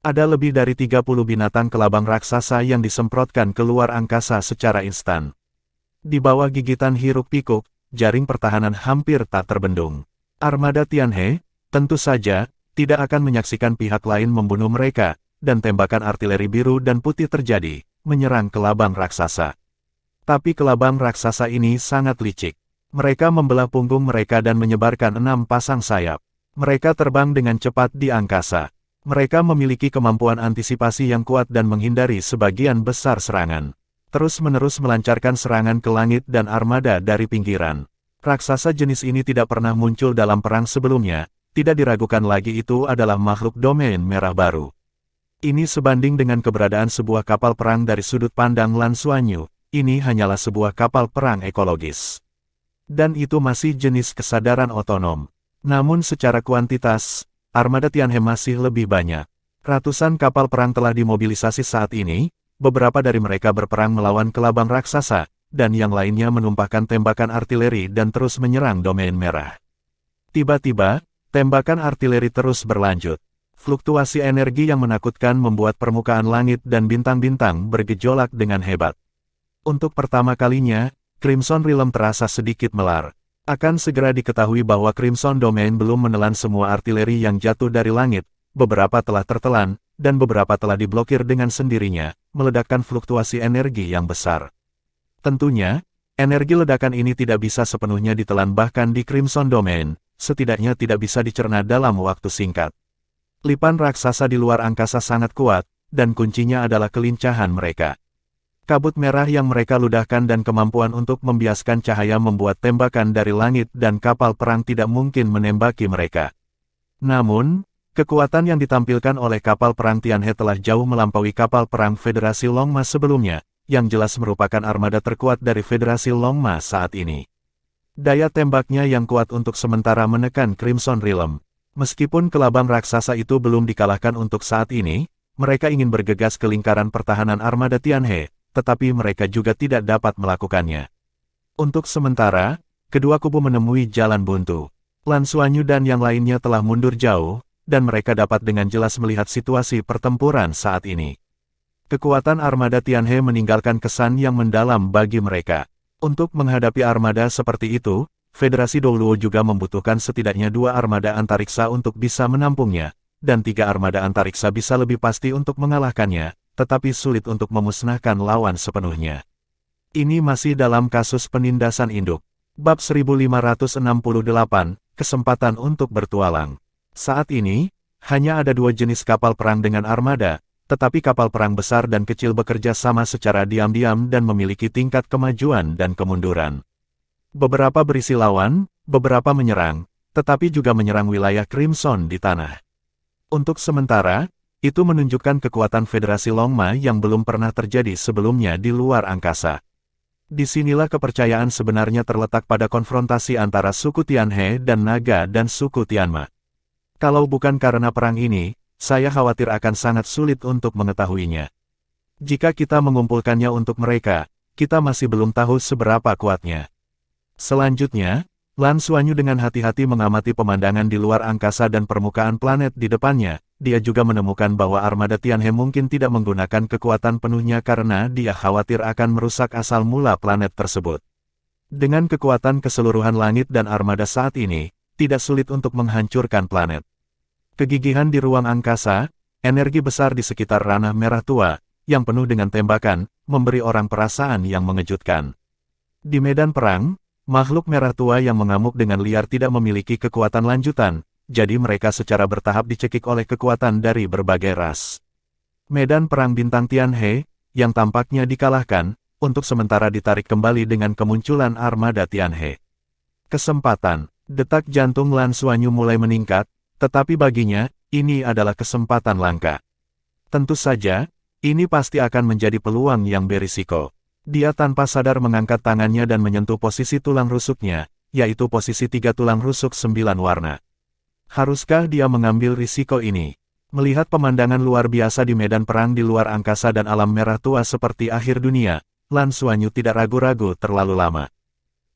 Ada lebih dari 30 binatang kelabang raksasa yang disemprotkan keluar angkasa secara instan. Di bawah gigitan hiruk-pikuk, jaring pertahanan hampir tak terbendung. Armada Tianhe, tentu saja, tidak akan menyaksikan pihak lain membunuh mereka, dan tembakan artileri biru dan putih terjadi, menyerang kelabang raksasa. Tapi kelabang raksasa ini sangat licik. Mereka membelah punggung mereka dan menyebarkan 6 pasang sayap. Mereka terbang dengan cepat di angkasa. Mereka memiliki kemampuan antisipasi yang kuat dan menghindari sebagian besar serangan. Terus-menerus melancarkan serangan ke langit dan armada dari pinggiran. Raksasa jenis ini tidak pernah muncul dalam perang sebelumnya, tidak diragukan lagi itu adalah makhluk domain merah baru. Ini sebanding dengan keberadaan sebuah kapal perang dari sudut pandang Lan Xuanyu, ini hanyalah sebuah kapal perang ekologis. Dan itu masih jenis kesadaran otonom. Namun secara kuantitas, armada Tianhe masih lebih banyak. Ratusan kapal perang telah dimobilisasi saat ini, beberapa dari mereka berperang melawan kelabang raksasa, dan yang lainnya menumpahkan tembakan artileri dan terus menyerang domain merah. Tiba-tiba, tembakan artileri terus berlanjut. Fluktuasi energi yang menakutkan membuat permukaan langit dan bintang-bintang bergejolak dengan hebat. Untuk pertama kalinya, Crimson Realm terasa sedikit melar. Akan segera diketahui bahwa Crimson Domain belum menelan semua artileri yang jatuh dari langit, beberapa telah tertelan, dan beberapa telah diblokir dengan sendirinya, meledakkan fluktuasi energi yang besar. Tentunya, energi ledakan ini tidak bisa sepenuhnya ditelan bahkan di Crimson Domain, setidaknya tidak bisa dicerna dalam waktu singkat. Lipan raksasa di luar angkasa sangat kuat, dan kuncinya adalah kelincahan mereka. Kabut merah yang mereka ludahkan dan kemampuan untuk membiaskan cahaya membuat tembakan dari langit dan kapal perang tidak mungkin menembaki mereka. Namun, kekuatan yang ditampilkan oleh kapal perang Tianhe telah jauh melampaui kapal perang Federasi Longma sebelumnya, yang jelas merupakan armada terkuat dari Federasi Longma saat ini. Daya tembaknya yang kuat untuk sementara menekan Crimson Realm. Meskipun kelabang raksasa itu belum dikalahkan untuk saat ini, mereka ingin bergegas ke lingkaran pertahanan armada Tianhe, tetapi mereka juga tidak dapat melakukannya. Untuk sementara, kedua kubu menemui jalan buntu. Lan Xuanyu dan yang lainnya telah mundur jauh, dan mereka dapat dengan jelas melihat situasi pertempuran saat ini. Kekuatan armada Tianhe meninggalkan kesan yang mendalam bagi mereka. Untuk menghadapi armada seperti itu, Federasi Douluo juga membutuhkan setidaknya 2 armada antariksa untuk bisa menampungnya, dan 3 armada antariksa bisa lebih pasti untuk mengalahkannya, tetapi sulit untuk memusnahkan lawan sepenuhnya. Ini masih dalam kasus penindasan induk. Bab 1568, Kesempatan untuk bertualang. Saat ini, hanya ada 2 jenis kapal perang dengan armada, tetapi kapal perang besar dan kecil bekerja sama secara diam-diam dan memiliki tingkat kemajuan dan kemunduran. Beberapa berisi lawan, beberapa menyerang, tetapi juga menyerang wilayah Crimson di tanah. Untuk sementara, itu menunjukkan kekuatan Federasi Longma yang belum pernah terjadi sebelumnya di luar angkasa. Disinilah kepercayaan sebenarnya terletak pada konfrontasi antara suku Tianhe dan Naga dan suku Tianma. Kalau bukan karena perang ini, saya khawatir akan sangat sulit untuk mengetahuinya. Jika kita mengumpulkannya untuk mereka, kita masih belum tahu seberapa kuatnya. Selanjutnya, Lan Xuanyu dengan hati-hati mengamati pemandangan di luar angkasa dan permukaan planet di depannya. Dia juga menemukan bahwa armada Tianhe mungkin tidak menggunakan kekuatan penuhnya karena dia khawatir akan merusak asal mula planet tersebut. Dengan kekuatan keseluruhan langit dan armada saat ini, tidak sulit untuk menghancurkan planet. Kegigihan di ruang angkasa, energi besar di sekitar ranah merah tua, yang penuh dengan tembakan, memberi orang perasaan yang mengejutkan. Di medan perang, makhluk merah tua yang mengamuk dengan liar tidak memiliki kekuatan lanjutan, jadi mereka secara bertahap dicekik oleh kekuatan dari berbagai ras. Medan perang bintang Tianhe, yang tampaknya dikalahkan, untuk sementara ditarik kembali dengan kemunculan armada Tianhe. Kesempatan, detak jantung Lan Xuanyu mulai meningkat, tetapi baginya, ini adalah kesempatan langka. Tentu saja, ini pasti akan menjadi peluang yang berisiko. Dia tanpa sadar mengangkat tangannya dan menyentuh posisi tulang rusuknya, yaitu posisi 3 tulang rusuk 9 warna. Haruskah dia mengambil risiko ini? Melihat pemandangan luar biasa di medan perang di luar angkasa dan alam merah tua seperti akhir dunia, Lan Xuanyu tidak ragu-ragu terlalu lama.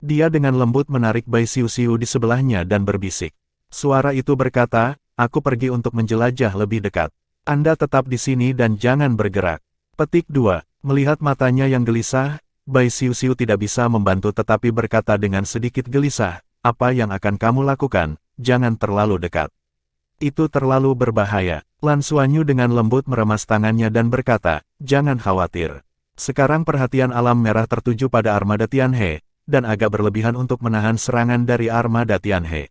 Dia dengan lembut menarik Bai Xiu-Xiu di sebelahnya dan berbisik. Suara itu berkata, "Aku pergi untuk menjelajah lebih dekat. Anda tetap di sini dan jangan bergerak." Petik 2. Melihat matanya yang gelisah, Bai Xiu-Xiu tidak bisa membantu tetapi berkata dengan sedikit gelisah, "Apa yang akan kamu lakukan? Jangan terlalu dekat. Itu terlalu berbahaya." Lan Xuanyu dengan lembut meremas tangannya dan berkata, "Jangan khawatir. Sekarang perhatian alam merah tertuju pada armada Tianhe, dan agak berlebihan untuk menahan serangan dari armada Tianhe.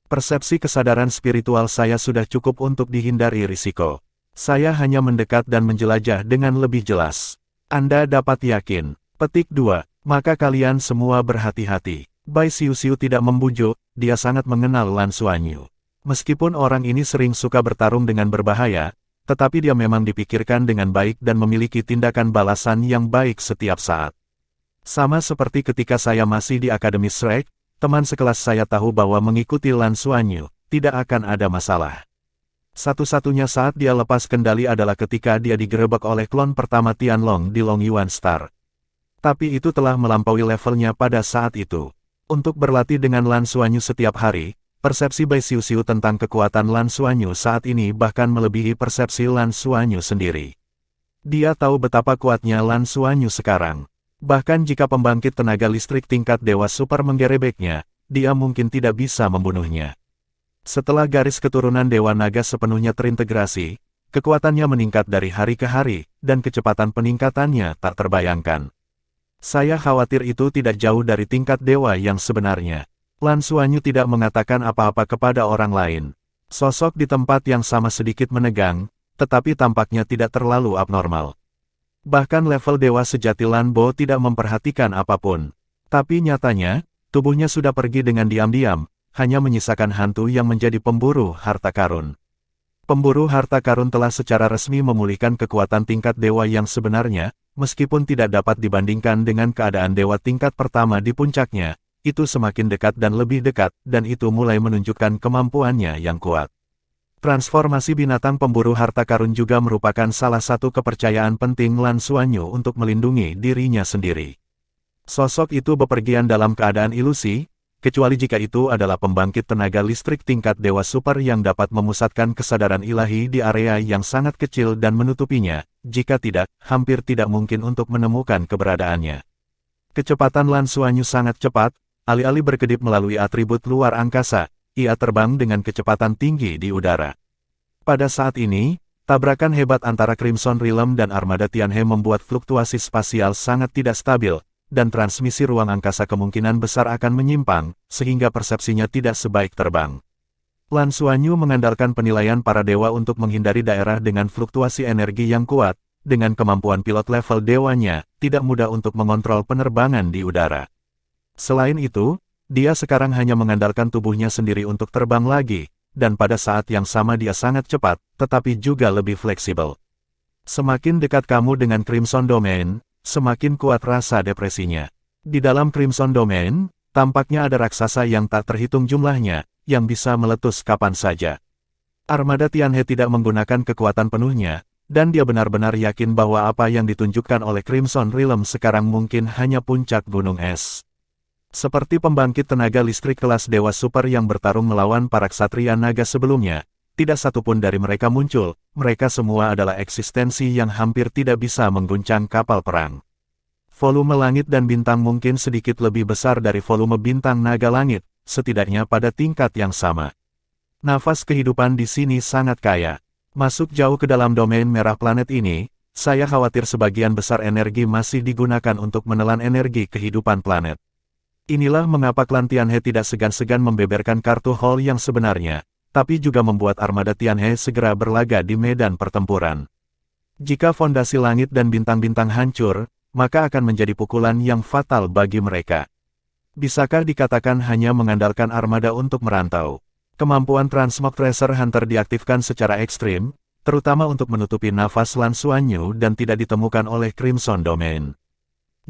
Persepsi kesadaran spiritual saya sudah cukup untuk dihindari risiko. Saya hanya mendekat dan menjelajah dengan lebih jelas. Anda dapat yakin." Petik 2. Maka kalian semua berhati-hati. Bai Xiu-Xiu tidak membujuk, dia sangat mengenal Lan Xuanyu. Meskipun orang ini sering suka bertarung dengan berbahaya, tetapi dia memang dipikirkan dengan baik dan memiliki tindakan balasan yang baik setiap saat. Sama seperti ketika saya masih di Akademi Shrek, teman sekelas saya tahu bahwa mengikuti Lan Xuanyu tidak akan ada masalah. Satu-satunya saat dia lepas kendali adalah ketika dia digerebek oleh klon pertama Tianlong di Long Yuan Star. Tapi itu telah melampaui levelnya pada saat itu. Untuk berlatih dengan Lan Xuanyu setiap hari, persepsi Bai Xiu-Xiu tentang kekuatan Lan Xuanyu saat ini bahkan melebihi persepsi Lan Xuanyu sendiri. Dia tahu betapa kuatnya Lan Xuanyu sekarang. Bahkan jika pembangkit tenaga listrik tingkat Dewa Super menggerebeknya, dia mungkin tidak bisa membunuhnya. Setelah garis keturunan Dewa Naga sepenuhnya terintegrasi, kekuatannya meningkat dari hari ke hari, dan kecepatan peningkatannya tak terbayangkan. Saya khawatir itu tidak jauh dari tingkat dewa yang sebenarnya. Lan Xuanyu tidak mengatakan apa-apa kepada orang lain. Sosok di tempat yang sama sedikit menegang, tetapi tampaknya tidak terlalu abnormal. Bahkan level dewa sejati Lan Bo tidak memperhatikan apapun. Tapi nyatanya, tubuhnya sudah pergi dengan diam-diam, hanya menyisakan hantu yang menjadi pemburu harta karun. Pemburu harta karun telah secara resmi memulihkan kekuatan tingkat dewa yang sebenarnya, meskipun tidak dapat dibandingkan dengan keadaan dewa tingkat pertama di puncaknya, itu semakin dekat dan lebih dekat, dan itu mulai menunjukkan kemampuannya yang kuat. Transformasi binatang pemburu harta karun juga merupakan salah satu kepercayaan penting Lan Xuanyu untuk melindungi dirinya sendiri. Sosok itu bepergian dalam keadaan ilusi, kecuali jika itu adalah pembangkit tenaga listrik tingkat Dewa Super yang dapat memusatkan kesadaran ilahi di area yang sangat kecil dan menutupinya, jika tidak, hampir tidak mungkin untuk menemukan keberadaannya. Kecepatan Lan Xuanyu sangat cepat, alih-alih berkedip melalui atribut luar angkasa, ia terbang dengan kecepatan tinggi di udara. Pada saat ini, tabrakan hebat antara Crimson Realm dan armada Tianhe membuat fluktuasi spasial sangat tidak stabil, dan transmisi ruang angkasa kemungkinan besar akan menyimpang, sehingga persepsinya tidak sebaik terbang. Lan Xuanyu mengandalkan penilaian para dewa untuk menghindari daerah dengan fluktuasi energi yang kuat, dengan kemampuan pilot level dewanya, tidak mudah untuk mengontrol penerbangan di udara. Selain itu, dia sekarang hanya mengandalkan tubuhnya sendiri untuk terbang lagi, dan pada saat yang sama dia sangat cepat, tetapi juga lebih fleksibel. Semakin dekat kamu dengan Crimson Domain, semakin kuat rasa depresinya. Di dalam Crimson Domain, tampaknya ada raksasa yang tak terhitung jumlahnya, yang bisa meletus kapan saja. Armada Tianhe tidak menggunakan kekuatan penuhnya, dan dia benar-benar yakin bahwa apa yang ditunjukkan oleh Crimson Realm sekarang mungkin hanya puncak gunung es. Seperti pembangkit tenaga listrik kelas Dewa Super yang bertarung melawan para ksatria naga sebelumnya, tidak satupun dari mereka muncul, mereka semua adalah eksistensi yang hampir tidak bisa mengguncang kapal perang. Volume langit dan bintang mungkin sedikit lebih besar dari volume bintang naga langit, setidaknya pada tingkat yang sama. Nafas kehidupan di sini sangat kaya. Masuk jauh ke dalam domain merah planet ini, saya khawatir sebagian besar energi masih digunakan untuk menelan energi kehidupan planet. Inilah mengapa klan Tianhe tidak segan-segan membeberkan kartu Hall yang sebenarnya, tapi juga membuat armada Tianhe segera berlaga di medan pertempuran. Jika fondasi langit dan bintang-bintang hancur, maka akan menjadi pukulan yang fatal bagi mereka. Bisakah dikatakan hanya mengandalkan armada untuk merantau? Kemampuan Transmog Tracer Hunter diaktifkan secara ekstrim, terutama untuk menutupi nafas Lan Xuanyu dan tidak ditemukan oleh Crimson Domain.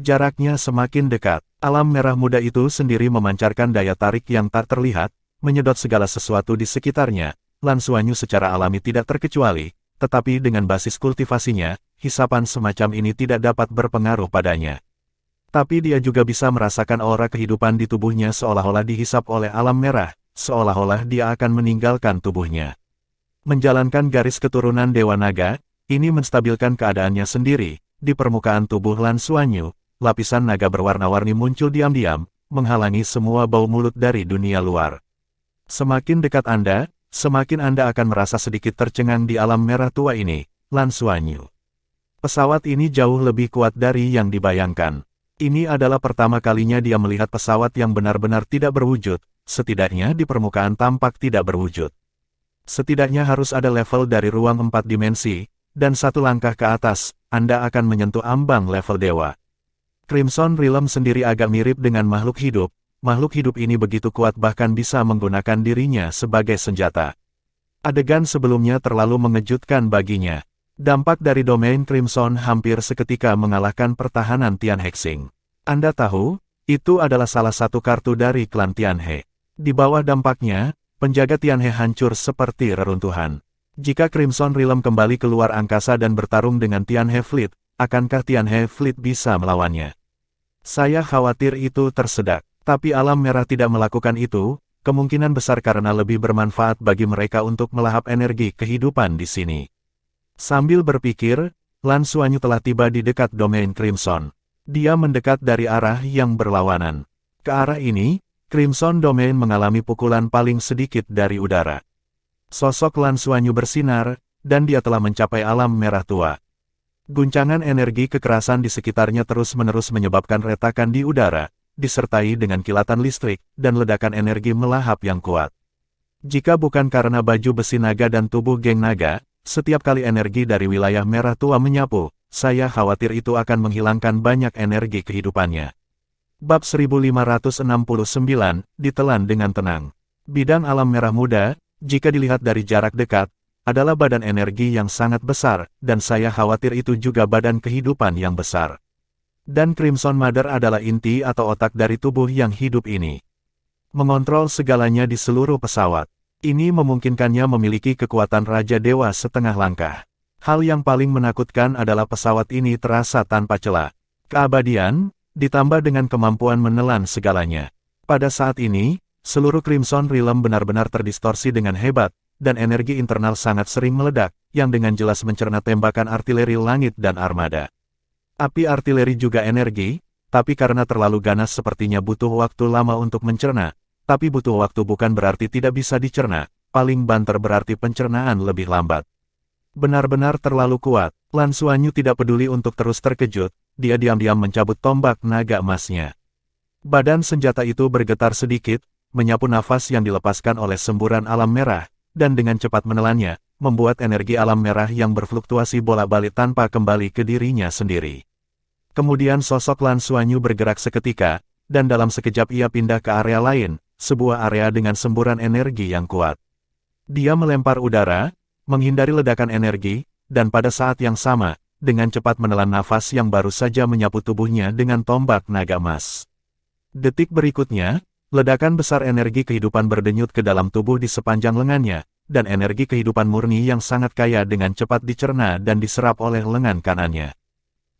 Jaraknya semakin dekat. Alam merah muda itu sendiri memancarkan daya tarik yang tak terlihat, menyedot segala sesuatu di sekitarnya. Lan Xuanyu secara alami tidak terkecuali, tetapi dengan basis kultivasinya, hisapan semacam ini tidak dapat berpengaruh padanya. Tapi dia juga bisa merasakan aura kehidupan di tubuhnya seolah-olah dihisap oleh alam merah, seolah-olah dia akan meninggalkan tubuhnya. Menjalankan garis keturunan Dewa Naga, ini menstabilkan keadaannya sendiri. Di permukaan tubuh Lan Xuanyu, lapisan naga berwarna-warni muncul diam-diam, menghalangi semua bau mulut dari dunia luar. Semakin dekat Anda, semakin Anda akan merasa sedikit tercengang di alam merah tua ini, Lan Xuanyu. Pesawat ini jauh lebih kuat dari yang dibayangkan. Ini adalah pertama kalinya dia melihat pesawat yang benar-benar tidak berwujud, setidaknya di permukaan tampak tidak berwujud. Setidaknya harus ada level dari ruang 4 dimensi, dan satu langkah ke atas, Anda akan menyentuh ambang level dewa. Crimson Realm sendiri agak mirip dengan makhluk hidup. Makhluk hidup ini begitu kuat bahkan bisa menggunakan dirinya sebagai senjata. Adegan sebelumnya terlalu mengejutkan baginya. Dampak dari domain Crimson hampir seketika mengalahkan pertahanan Tianhexing. Anda tahu, itu adalah salah satu kartu dari klan Tianhe. Di bawah dampaknya, penjaga Tianhe hancur seperti reruntuhan. Jika Crimson Realm kembali keluar angkasa dan bertarung dengan Tianhe Fleet, akankah Tianhe Fleet bisa melawannya? Saya khawatir itu tersedak, tapi alam merah tidak melakukan itu, kemungkinan besar karena lebih bermanfaat bagi mereka untuk melahap energi kehidupan di sini. Sambil berpikir, Lan Xuanyu telah tiba di dekat domain Crimson. Dia mendekat dari arah yang berlawanan. Ke arah ini, Crimson Domain mengalami pukulan paling sedikit dari udara. Sosok Lan Xuanyu bersinar, dan dia telah mencapai alam merah tua. Guncangan energi kekerasan di sekitarnya terus-menerus menyebabkan retakan di udara, disertai dengan kilatan listrik, dan ledakan energi melahap yang kuat. Jika bukan karena baju besi naga dan tubuh geng naga, setiap kali energi dari wilayah merah tua menyapu, saya khawatir itu akan menghilangkan banyak energi kehidupannya. Bab 1569, ditelan dengan tenang. Bidang alam merah muda, jika dilihat dari jarak dekat, adalah badan energi yang sangat besar, dan saya khawatir itu juga badan kehidupan yang besar. Dan Crimson Mother adalah inti atau otak dari tubuh yang hidup ini. Mengontrol segalanya di seluruh pesawat. Ini memungkinkannya memiliki kekuatan Raja Dewa setengah langkah. Hal yang paling menakutkan adalah pesawat ini terasa tanpa celah. Keabadian, ditambah dengan kemampuan menelan segalanya. Pada saat ini, seluruh Crimson Realm benar-benar terdistorsi dengan hebat, dan energi internal sangat sering meledak, yang dengan jelas mencerna tembakan artileri langit dan armada. Api artileri juga energi, tapi karena terlalu ganas sepertinya butuh waktu lama untuk mencerna, tapi butuh waktu bukan berarti tidak bisa dicerna, paling banter berarti pencernaan lebih lambat. Benar-benar terlalu kuat, Lan Xuanyu tidak peduli untuk terus terkejut, dia diam-diam mencabut tombak naga emasnya. Badan senjata itu bergetar sedikit, menyapu nafas yang dilepaskan oleh semburan alam merah, dan dengan cepat menelannya, membuat energi alam merah yang berfluktuasi bolak-balik tanpa kembali ke dirinya sendiri. Kemudian sosok Lan Xuanyu bergerak seketika, dan dalam sekejap ia pindah ke area lain, sebuah area dengan semburan energi yang kuat. Dia melempar udara, menghindari ledakan energi, dan pada saat yang sama, dengan cepat menelan nafas yang baru saja menyapu tubuhnya dengan tombak naga emas. Detik berikutnya, ledakan besar energi kehidupan berdenyut ke dalam tubuh di sepanjang lengannya, dan energi kehidupan murni yang sangat kaya dengan cepat dicerna dan diserap oleh lengan kanannya.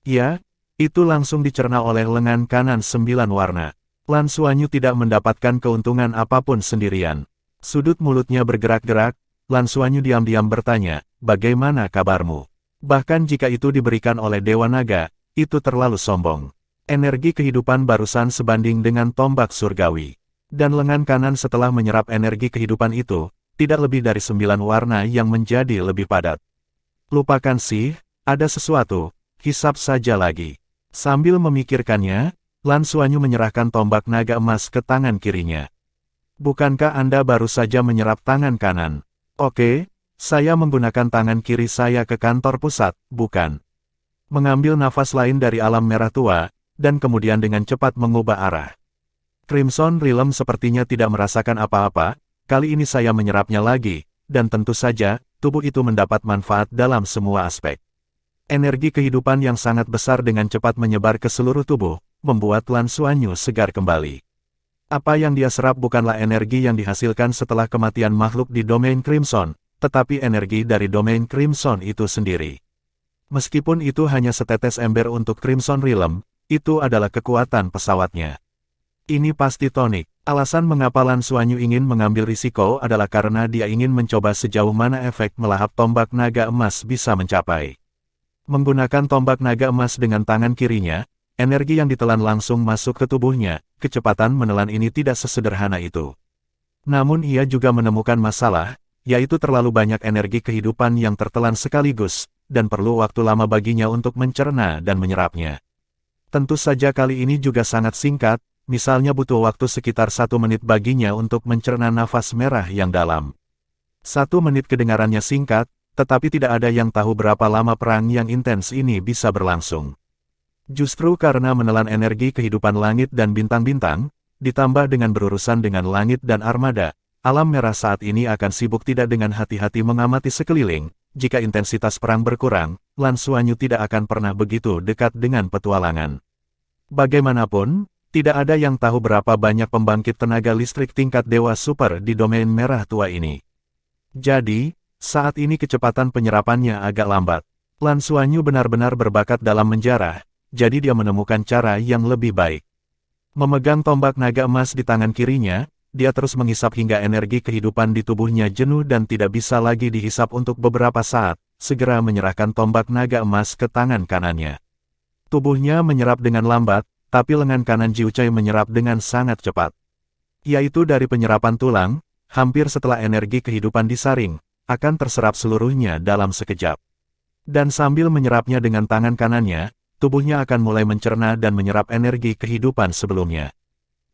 Ya, itu langsung dicerna oleh lengan kanan 9 warna. Lan Xuanyu tidak mendapatkan keuntungan apapun sendirian. Sudut mulutnya bergerak-gerak, Lan Xuanyu diam-diam bertanya, bagaimana kabarmu? Bahkan jika itu diberikan oleh Dewa Naga, itu terlalu sombong. Energi kehidupan barusan sebanding dengan tombak surgawi. Dan lengan kanan setelah menyerap energi kehidupan itu, tidak lebih dari 9 warna yang menjadi lebih padat. Lupakan sih, ada sesuatu, hisap saja lagi. Sambil memikirkannya, Lan Xuanyu menyerahkan tombak naga emas ke tangan kirinya. Bukankah Anda baru saja menyerap tangan kanan? Oke, saya menggunakan tangan kiri saya ke kantor pusat, bukan? Mengambil nafas lain dari alam merah tua, dan kemudian dengan cepat mengubah arah. Crimson Realm sepertinya tidak merasakan apa-apa, kali ini saya menyerapnya lagi, dan tentu saja, tubuh itu mendapat manfaat dalam semua aspek. Energi kehidupan yang sangat besar dengan cepat menyebar ke seluruh tubuh, membuat Lan Xuanyu segar kembali. Apa yang dia serap bukanlah energi yang dihasilkan setelah kematian makhluk di domain Crimson, tetapi energi dari domain Crimson itu sendiri. Meskipun itu hanya setetes ember untuk Crimson Realm, itu adalah kekuatan pesawatnya. Ini pasti tonik. Alasan mengapa Lan Xuanyu ingin mengambil risiko adalah karena dia ingin mencoba sejauh mana efek melahap tombak naga emas bisa mencapai. Menggunakan tombak naga emas dengan tangan kirinya, energi yang ditelan langsung masuk ke tubuhnya. Kecepatan menelan ini tidak sesederhana itu. Namun ia juga menemukan masalah, yaitu terlalu banyak energi kehidupan yang tertelan sekaligus, dan perlu waktu lama baginya untuk mencerna dan menyerapnya. Tentu saja kali ini juga sangat singkat, misalnya butuh waktu sekitar 1 menit baginya untuk mencerna nafas merah yang dalam. 1 menit kedengarannya singkat, tetapi tidak ada yang tahu berapa lama perang yang intens ini bisa berlangsung. Justru karena menelan energi kehidupan langit dan bintang-bintang, ditambah dengan berurusan dengan langit dan armada, alam merah saat ini akan sibuk tidak dengan hati-hati mengamati sekeliling. Jika intensitas perang berkurang, Lan Xuanyu tidak akan pernah begitu dekat dengan petualangan. Bagaimanapun, tidak ada yang tahu berapa banyak pembangkit tenaga listrik tingkat dewa super di domain merah tua ini. Jadi, saat ini kecepatan penyerapannya agak lambat. Lan Xuanyu benar-benar berbakat dalam menjarah, jadi dia menemukan cara yang lebih baik. Memegang tombak naga emas di tangan kirinya, dia terus menghisap hingga energi kehidupan di tubuhnya jenuh dan tidak bisa lagi dihisap untuk beberapa saat, segera menyerahkan tombak naga emas ke tangan kanannya. Tubuhnya menyerap dengan lambat, tapi lengan kanan Jiu Chai menyerap dengan sangat cepat. Yaitu dari penyerapan tulang, hampir setelah energi kehidupan disaring, akan terserap seluruhnya dalam sekejap. Dan sambil menyerapnya dengan tangan kanannya, tubuhnya akan mulai mencerna dan menyerap energi kehidupan sebelumnya.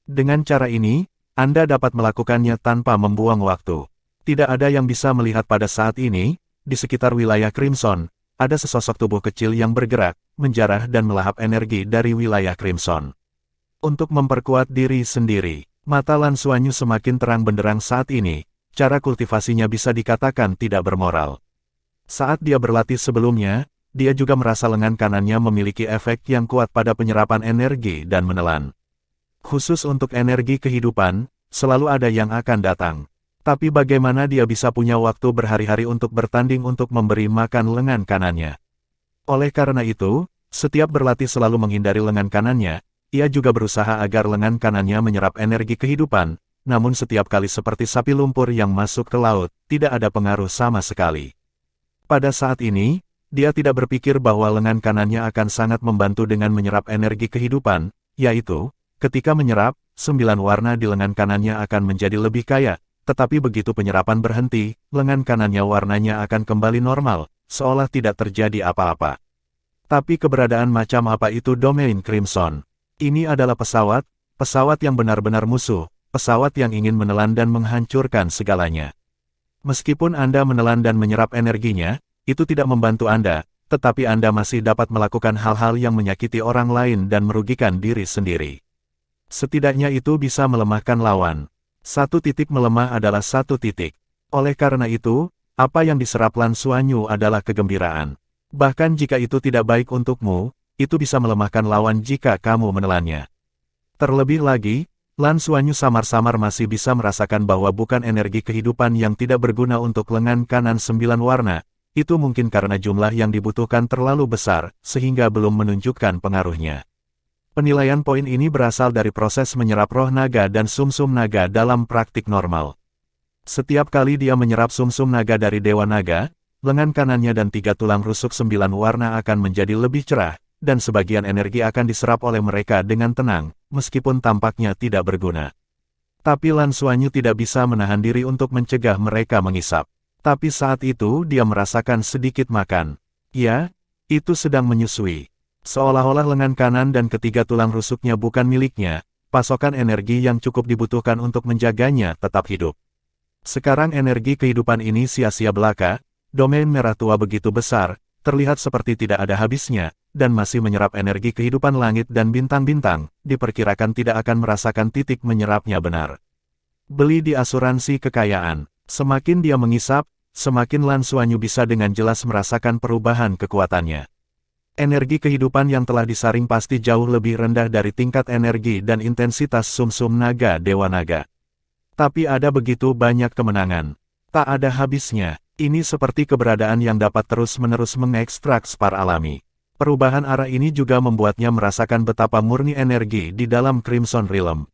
Dengan cara ini, Anda dapat melakukannya tanpa membuang waktu. Tidak ada yang bisa melihat pada saat ini, di sekitar wilayah Crimson, ada sesosok tubuh kecil yang bergerak, menjarah dan melahap energi dari wilayah Crimson. Untuk memperkuat diri sendiri, mata Lan Xuanyu semakin terang benderang saat ini, cara kultivasinya bisa dikatakan tidak bermoral. Saat dia berlatih sebelumnya, dia juga merasa lengan kanannya memiliki efek yang kuat pada penyerapan energi dan menelan. Khusus untuk energi kehidupan, selalu ada yang akan datang. Tapi bagaimana dia bisa punya waktu berhari-hari untuk bertanding untuk memberi makan lengan kanannya? Oleh karena itu, setiap berlatih selalu menghindari lengan kanannya, ia juga berusaha agar lengan kanannya menyerap energi kehidupan, namun setiap kali seperti sapi lumpur yang masuk ke laut, tidak ada pengaruh sama sekali. Pada saat ini, dia tidak berpikir bahwa lengan kanannya akan sangat membantu dengan menyerap energi kehidupan, yaitu, ketika menyerap, 9 warna di lengan kanannya akan menjadi lebih kaya, tetapi begitu penyerapan berhenti, lengan kanannya warnanya akan kembali normal, seolah tidak terjadi apa-apa. Tapi keberadaan macam apa itu domain Crimson? Ini adalah pesawat yang benar-benar musuh, pesawat yang ingin menelan dan menghancurkan segalanya. Meskipun Anda menelan dan menyerap energinya, itu tidak membantu Anda, tetapi Anda masih dapat melakukan hal-hal yang menyakiti orang lain dan merugikan diri sendiri. Setidaknya itu bisa melemahkan lawan. 1 titik melemah adalah 1 titik. Oleh karena itu, apa yang diserap Lan Xuanyu adalah kegembiraan. Bahkan jika itu tidak baik untukmu, itu bisa melemahkan lawan jika kamu menelannya. Terlebih lagi, Lan Xuanyu samar-samar masih bisa merasakan bahwa bukan energi kehidupan yang tidak berguna untuk lengan kanan 9 warna, itu mungkin karena jumlah yang dibutuhkan terlalu besar, sehingga belum menunjukkan pengaruhnya. Penilaian poin ini berasal dari proses menyerap roh naga dan sumsum naga dalam praktik normal. Setiap kali dia menyerap sumsum naga dari Dewa Naga, lengan kanannya dan 3 tulang rusuk 9 warna akan menjadi lebih cerah, dan sebagian energi akan diserap oleh mereka dengan tenang, meskipun tampaknya tidak berguna. Tapi Lan Xuanyu tidak bisa menahan diri untuk mencegah mereka mengisap. Tapi saat itu dia merasakan sedikit makan. Ya, itu sedang menyusui. Seolah-olah lengan kanan dan ketiga tulang rusuknya bukan miliknya, pasokan energi yang cukup dibutuhkan untuk menjaganya tetap hidup. Sekarang energi kehidupan ini sia-sia belaka, domain merah tua begitu besar, terlihat seperti tidak ada habisnya, dan masih menyerap energi kehidupan langit dan bintang-bintang, diperkirakan tidak akan merasakan titik menyerapnya benar. Beli di asuransi kekayaan. Semakin dia mengisap, semakin Lan Xuanyu bisa dengan jelas merasakan perubahan kekuatannya. Energi kehidupan yang telah disaring pasti jauh lebih rendah dari tingkat energi dan intensitas sumsum naga Dewa Naga. Tapi ada begitu banyak kemenangan. Tak ada habisnya. Ini seperti keberadaan yang dapat terus-menerus mengekstrak spar alami. Perubahan arah ini juga membuatnya merasakan betapa murni energi di dalam Crimson Realm.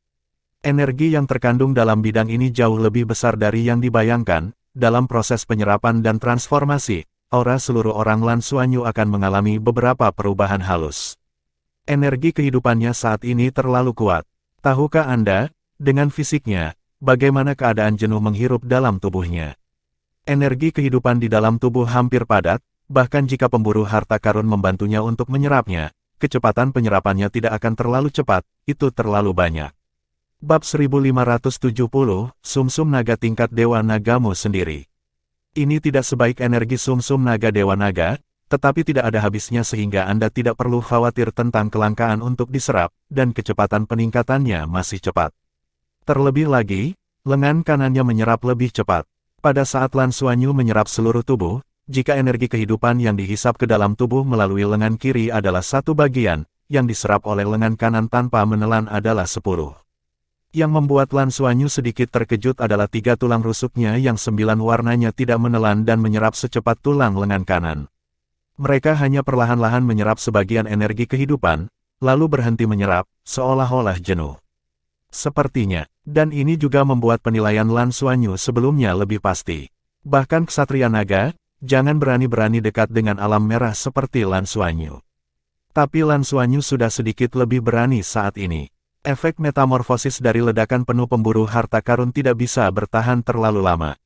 Energi yang terkandung dalam bidang ini jauh lebih besar dari yang dibayangkan. Dalam proses penyerapan dan transformasi, aura seluruh orang Lan Xuanyu akan mengalami beberapa perubahan halus. Energi kehidupannya saat ini terlalu kuat. Tahukah Anda, dengan fisiknya, bagaimana keadaan jenuh menghirup dalam tubuhnya? Energi kehidupan di dalam tubuh hampir padat, bahkan jika pemburu harta karun membantunya untuk menyerapnya, kecepatan penyerapannya tidak akan terlalu cepat, itu terlalu banyak. Bab 1570, Sumsum Naga Tingkat Dewa Nagamu Sendiri. Ini tidak sebaik energi sumsum naga Dewa Naga, tetapi tidak ada habisnya sehingga Anda tidak perlu khawatir tentang kelangkaan untuk diserap, dan kecepatan peningkatannya masih cepat. Terlebih lagi, lengan kanannya menyerap lebih cepat. Pada saat Lan Xuanyu menyerap seluruh tubuh, jika energi kehidupan yang dihisap ke dalam tubuh melalui lengan kiri adalah satu bagian, yang diserap oleh lengan kanan tanpa menelan adalah 10. Yang membuat Lan Xuanyu sedikit terkejut adalah 3 tulang rusuknya yang 9 warnanya tidak menelan dan menyerap secepat tulang lengan kanan. Mereka hanya perlahan-lahan menyerap sebagian energi kehidupan, lalu berhenti menyerap, seolah-olah jenuh. Sepertinya, dan ini juga membuat penilaian Lan Xuanyu sebelumnya lebih pasti. Bahkan Ksatria Naga, jangan berani-berani dekat dengan alam merah seperti Lan Xuanyu. Tapi Lan Xuanyu sudah sedikit lebih berani saat ini. Efek metamorfosis dari ledakan penuh pemburu harta karun tidak bisa bertahan terlalu lama.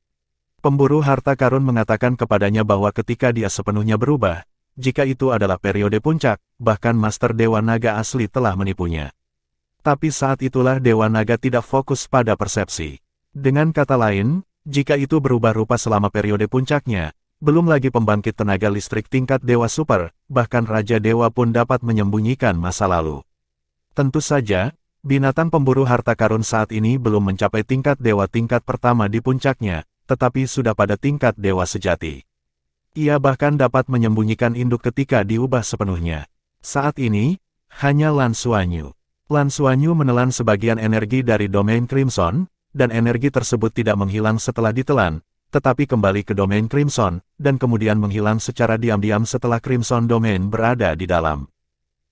Pemburu harta karun mengatakan kepadanya bahwa ketika dia sepenuhnya berubah, jika itu adalah periode puncak, bahkan Master Dewa Naga asli telah menipunya. Tapi saat itulah Dewa Naga tidak fokus pada persepsi. Dengan kata lain, jika itu berubah rupa selama periode puncaknya, belum lagi pembangkit tenaga listrik tingkat Dewa Super, bahkan Raja Dewa pun dapat menyembunyikan masa lalu. Tentu saja, binatang pemburu harta karun saat ini belum mencapai tingkat dewa tingkat pertama di puncaknya, tetapi sudah pada tingkat dewa sejati. Ia bahkan dapat menyembunyikan induk ketika diubah sepenuhnya. Saat ini, hanya Lan Xuanyu. Lan Xuanyu menelan sebagian energi dari domain Crimson, dan energi tersebut tidak menghilang setelah ditelan, tetapi kembali ke domain Crimson, dan kemudian menghilang secara diam-diam setelah Crimson Domain berada di dalam.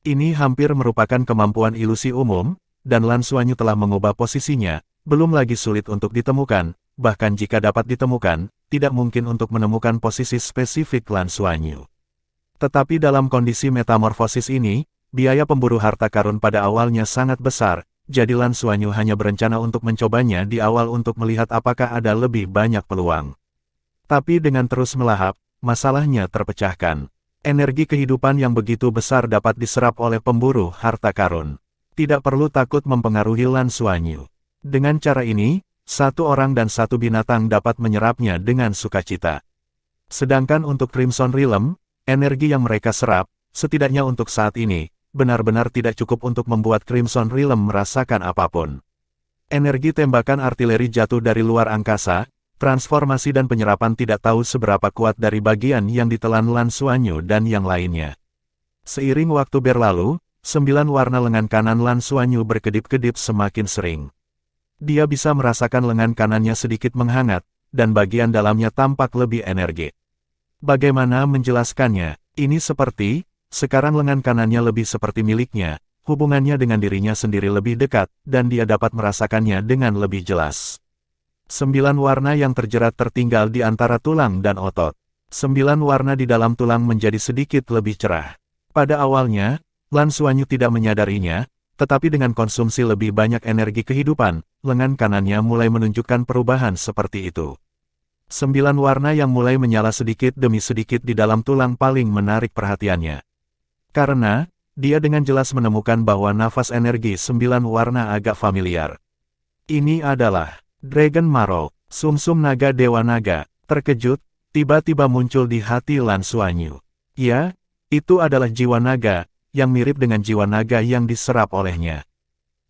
Ini hampir merupakan kemampuan ilusi umum, dan Lan Xuanyu telah mengubah posisinya, belum lagi sulit untuk ditemukan, bahkan jika dapat ditemukan, tidak mungkin untuk menemukan posisi spesifik Lan Xuanyu. Tetapi dalam kondisi metamorfosis ini, biaya pemburu harta karun pada awalnya sangat besar, jadi Lan Xuanyu hanya berencana untuk mencobanya di awal untuk melihat apakah ada lebih banyak peluang. Tapi dengan terus melahap, masalahnya terpecahkan. Energi kehidupan yang begitu besar dapat diserap oleh pemburu harta karun. Tidak perlu takut mempengaruhi Lan Xuanyu. Dengan cara ini, satu orang dan satu binatang dapat menyerapnya dengan sukacita. Sedangkan untuk Crimson Realm, energi yang mereka serap, setidaknya untuk saat ini, benar-benar tidak cukup untuk membuat Crimson Realm merasakan apapun. Energi tembakan artileri jatuh dari luar angkasa, transformasi dan penyerapan tidak tahu seberapa kuat dari bagian yang ditelan Lan Xuanyu dan yang lainnya. Seiring waktu berlalu, 9 warna lengan kanan Lan Xuanyu berkedip-kedip semakin sering. Dia bisa merasakan lengan kanannya sedikit menghangat, dan bagian dalamnya tampak lebih energi. Bagaimana menjelaskannya? Ini seperti, sekarang lengan kanannya lebih seperti miliknya, hubungannya dengan dirinya sendiri lebih dekat, dan dia dapat merasakannya dengan lebih jelas. 9 warna yang terjerat tertinggal di antara tulang dan otot. 9 warna di dalam tulang menjadi sedikit lebih cerah. Pada awalnya, Lan Xuanyu tidak menyadarinya, tetapi dengan konsumsi lebih banyak energi kehidupan, lengan kanannya mulai menunjukkan perubahan seperti itu. 9 warna yang mulai menyala sedikit demi sedikit di dalam tulang paling menarik perhatiannya. Karena, dia dengan jelas menemukan bahwa nafas energi 9 warna agak familiar. Ini adalah Dragon Marrow, sumsum naga Dewa Naga. Terkejut, tiba-tiba muncul di hati Lan Xuanyu. Ya, itu adalah jiwa naga, yang mirip dengan jiwa naga yang diserap olehnya.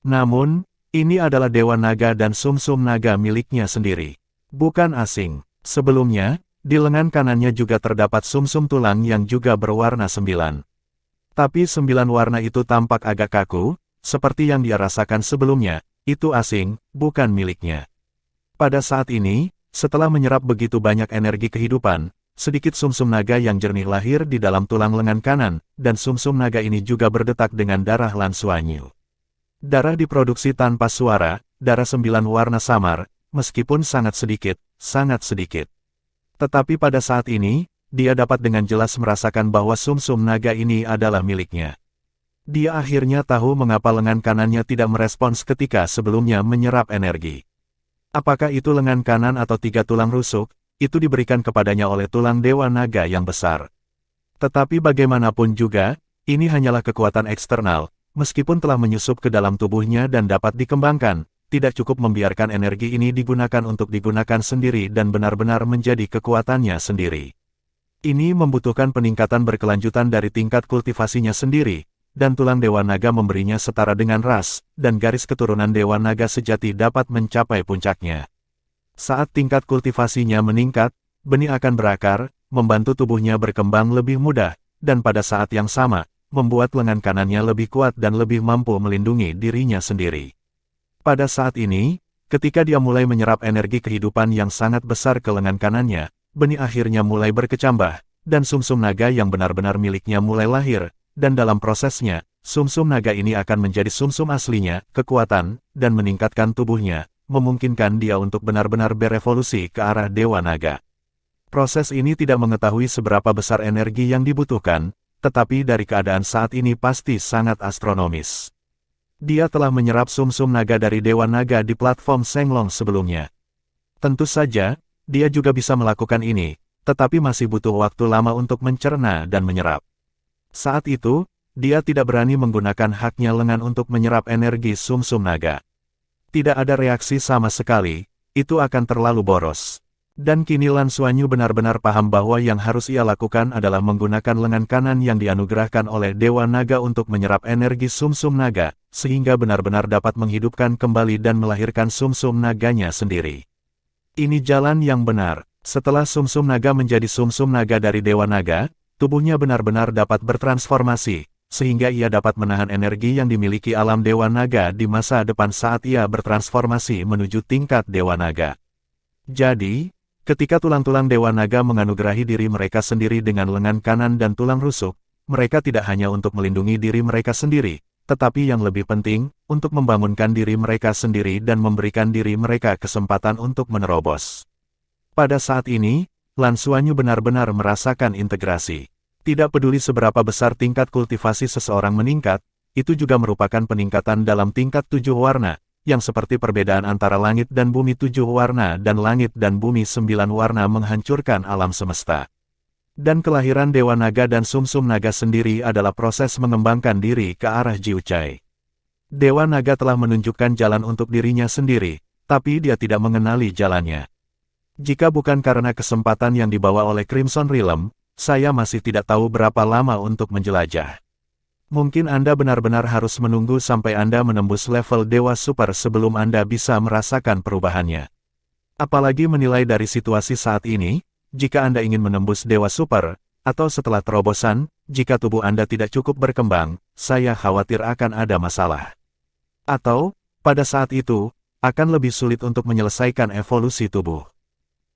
Namun, ini adalah Dewa Naga dan sumsum naga miliknya sendiri. Bukan asing. Sebelumnya, di lengan kanannya juga terdapat sumsum tulang yang juga berwarna 9. Tapi 9 warna itu tampak agak kaku, seperti yang dia rasakan sebelumnya, itu asing, bukan miliknya. Pada saat ini, setelah menyerap begitu banyak energi kehidupan, sedikit sumsum naga yang jernih lahir di dalam tulang lengan kanan, dan sumsum naga ini juga berdetak dengan darah Lan Xuanyu. Darah diproduksi tanpa suara, darah 9 warna samar, meskipun sangat sedikit, sangat sedikit. Tetapi pada saat ini, dia dapat dengan jelas merasakan bahwa sumsum naga ini adalah miliknya. Dia akhirnya tahu mengapa lengan kanannya tidak merespons ketika sebelumnya menyerap energi. Apakah itu lengan kanan atau 3 tulang rusuk, itu diberikan kepadanya oleh tulang dewa naga yang besar. Tetapi bagaimanapun juga, ini hanyalah kekuatan eksternal, meskipun telah menyusup ke dalam tubuhnya dan dapat dikembangkan, tidak cukup membiarkan energi ini digunakan untuk digunakan sendiri dan benar-benar menjadi kekuatannya sendiri. Ini membutuhkan peningkatan berkelanjutan dari tingkat kultivasinya sendiri, dan tulang Dewa Naga memberinya setara dengan ras, dan garis keturunan Dewa Naga sejati dapat mencapai puncaknya. Saat tingkat kultivasinya meningkat, benih akan berakar, membantu tubuhnya berkembang lebih mudah, dan pada saat yang sama, membuat lengan kanannya lebih kuat dan lebih mampu melindungi dirinya sendiri. Pada saat ini, ketika dia mulai menyerap energi kehidupan yang sangat besar ke lengan kanannya, benih akhirnya mulai berkecambah, dan sumsum naga yang benar-benar miliknya mulai lahir, dan dalam prosesnya, sumsum naga ini akan menjadi sumsum aslinya, kekuatan, dan meningkatkan tubuhnya, memungkinkan dia untuk benar-benar berevolusi ke arah Dewa Naga. Proses ini tidak mengetahui seberapa besar energi yang dibutuhkan, tetapi dari keadaan saat ini pasti sangat astronomis. Dia telah menyerap sumsum naga dari Dewa Naga di platform Shenglong sebelumnya. Tentu saja, dia juga bisa melakukan ini, tetapi masih butuh waktu lama untuk mencerna dan menyerap. Saat itu, dia tidak berani menggunakan haknya lengan untuk menyerap energi sumsum naga. Tidak ada reaksi sama sekali, itu akan terlalu boros. Dan kini Lan Xuanyu benar-benar paham bahwa yang harus ia lakukan adalah menggunakan lengan kanan yang dianugerahkan oleh Dewa Naga untuk menyerap energi sumsum naga, sehingga benar-benar dapat menghidupkan kembali dan melahirkan sumsum naganya sendiri. Ini jalan yang benar. Setelah sumsum naga menjadi sumsum naga dari Dewa Naga, tubuhnya benar-benar dapat bertransformasi, sehingga ia dapat menahan energi yang dimiliki alam Dewa Naga di masa depan saat ia bertransformasi menuju tingkat Dewa Naga. Jadi, ketika tulang-tulang Dewa Naga menganugerahi diri mereka sendiri dengan lengan kanan dan tulang rusuk, mereka tidak hanya untuk melindungi diri mereka sendiri, tetapi yang lebih penting, untuk membangunkan diri mereka sendiri dan memberikan diri mereka kesempatan untuk menerobos. Pada saat ini, Lan Xuanyu benar-benar merasakan integrasi. Tidak peduli seberapa besar tingkat kultivasi seseorang meningkat, itu juga merupakan peningkatan dalam tingkat 7 warna, yang seperti perbedaan antara langit dan bumi 7 warna dan langit dan bumi 9 warna menghancurkan alam semesta. Dan kelahiran Dewa Naga dan sumsum naga sendiri adalah proses mengembangkan diri ke arah Jiucai. Dewa Naga telah menunjukkan jalan untuk dirinya sendiri, tapi dia tidak mengenali jalannya. Jika bukan karena kesempatan yang dibawa oleh Crimson Realm, saya masih tidak tahu berapa lama untuk menjelajah. Mungkin Anda benar-benar harus menunggu sampai Anda menembus level Dewa Super sebelum Anda bisa merasakan perubahannya. Apalagi menilai dari situasi saat ini, jika Anda ingin menembus Dewa Super, atau setelah terobosan, jika tubuh Anda tidak cukup berkembang, saya khawatir akan ada masalah. Atau, pada saat itu, akan lebih sulit untuk menyelesaikan evolusi tubuh.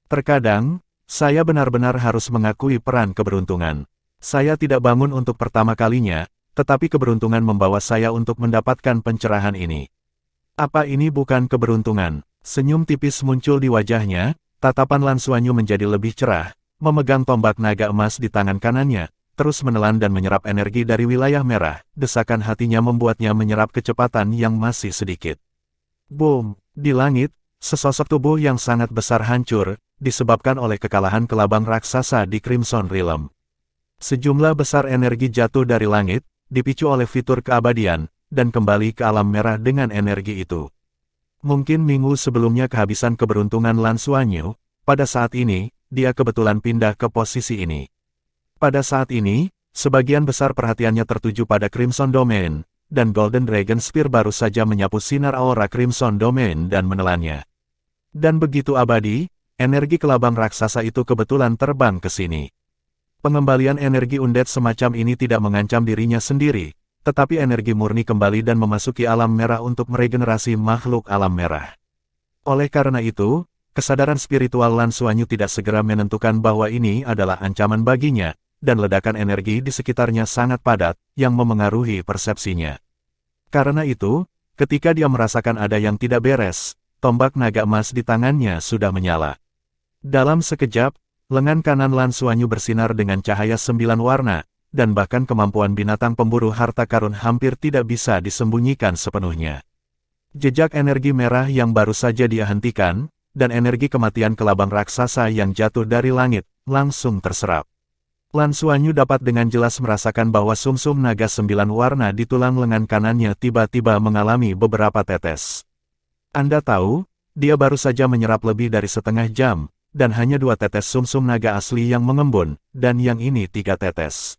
Terkadang, saya benar-benar harus mengakui peran keberuntungan. Saya tidak bangun untuk pertama kalinya, tetapi keberuntungan membawa saya untuk mendapatkan pencerahan ini. Apa ini bukan keberuntungan? Senyum tipis muncul di wajahnya. Tatapan Lan Xuanyu menjadi lebih cerah, memegang tombak naga emas di tangan kanannya, terus menelan dan menyerap energi dari wilayah merah, desakan hatinya membuatnya menyerap kecepatan yang masih sedikit. Boom! Di langit, sesosok tubuh yang sangat besar hancur, disebabkan oleh kekalahan kelabang raksasa di Crimson Realm. Sejumlah besar energi jatuh dari langit, dipicu oleh fitur keabadian, dan kembali ke alam merah dengan energi itu. Mungkin minggu sebelumnya kehabisan keberuntungan Lan Xuanyu, pada saat ini, dia kebetulan pindah ke posisi ini. Pada saat ini, sebagian besar perhatiannya tertuju pada Crimson Domain, dan Golden Dragon Spear baru saja menyapu sinar aura Crimson Domain dan menelannya. Dan begitu abadi, energi kelabang raksasa itu kebetulan terbang ke sini. Pengembalian energi undead semacam ini tidak mengancam dirinya sendiri, tetapi energi murni kembali dan memasuki alam merah untuk meregenerasi makhluk alam merah. Oleh karena itu, kesadaran spiritual Lan Xuanyu tidak segera menentukan bahwa ini adalah ancaman baginya, dan ledakan energi di sekitarnya sangat padat, yang memengaruhi persepsinya. Karena itu, ketika dia merasakan ada yang tidak beres, tombak naga emas di tangannya sudah menyala. Dalam sekejap, lengan kanan Lan Xuanyu bersinar dengan cahaya 9 warna, dan bahkan kemampuan binatang pemburu harta karun hampir tidak bisa disembunyikan sepenuhnya. Jejak energi merah yang baru saja dia hentikan, dan energi kematian kelabang raksasa yang jatuh dari langit, langsung terserap. Lan Xuanyu dapat dengan jelas merasakan bahwa sumsum naga 9 warna di tulang lengan kanannya tiba-tiba mengalami beberapa tetes. Anda tahu, dia baru saja menyerap lebih dari setengah jam, dan hanya 2 tetes sumsum naga asli yang mengembun, dan yang ini 3 tetes.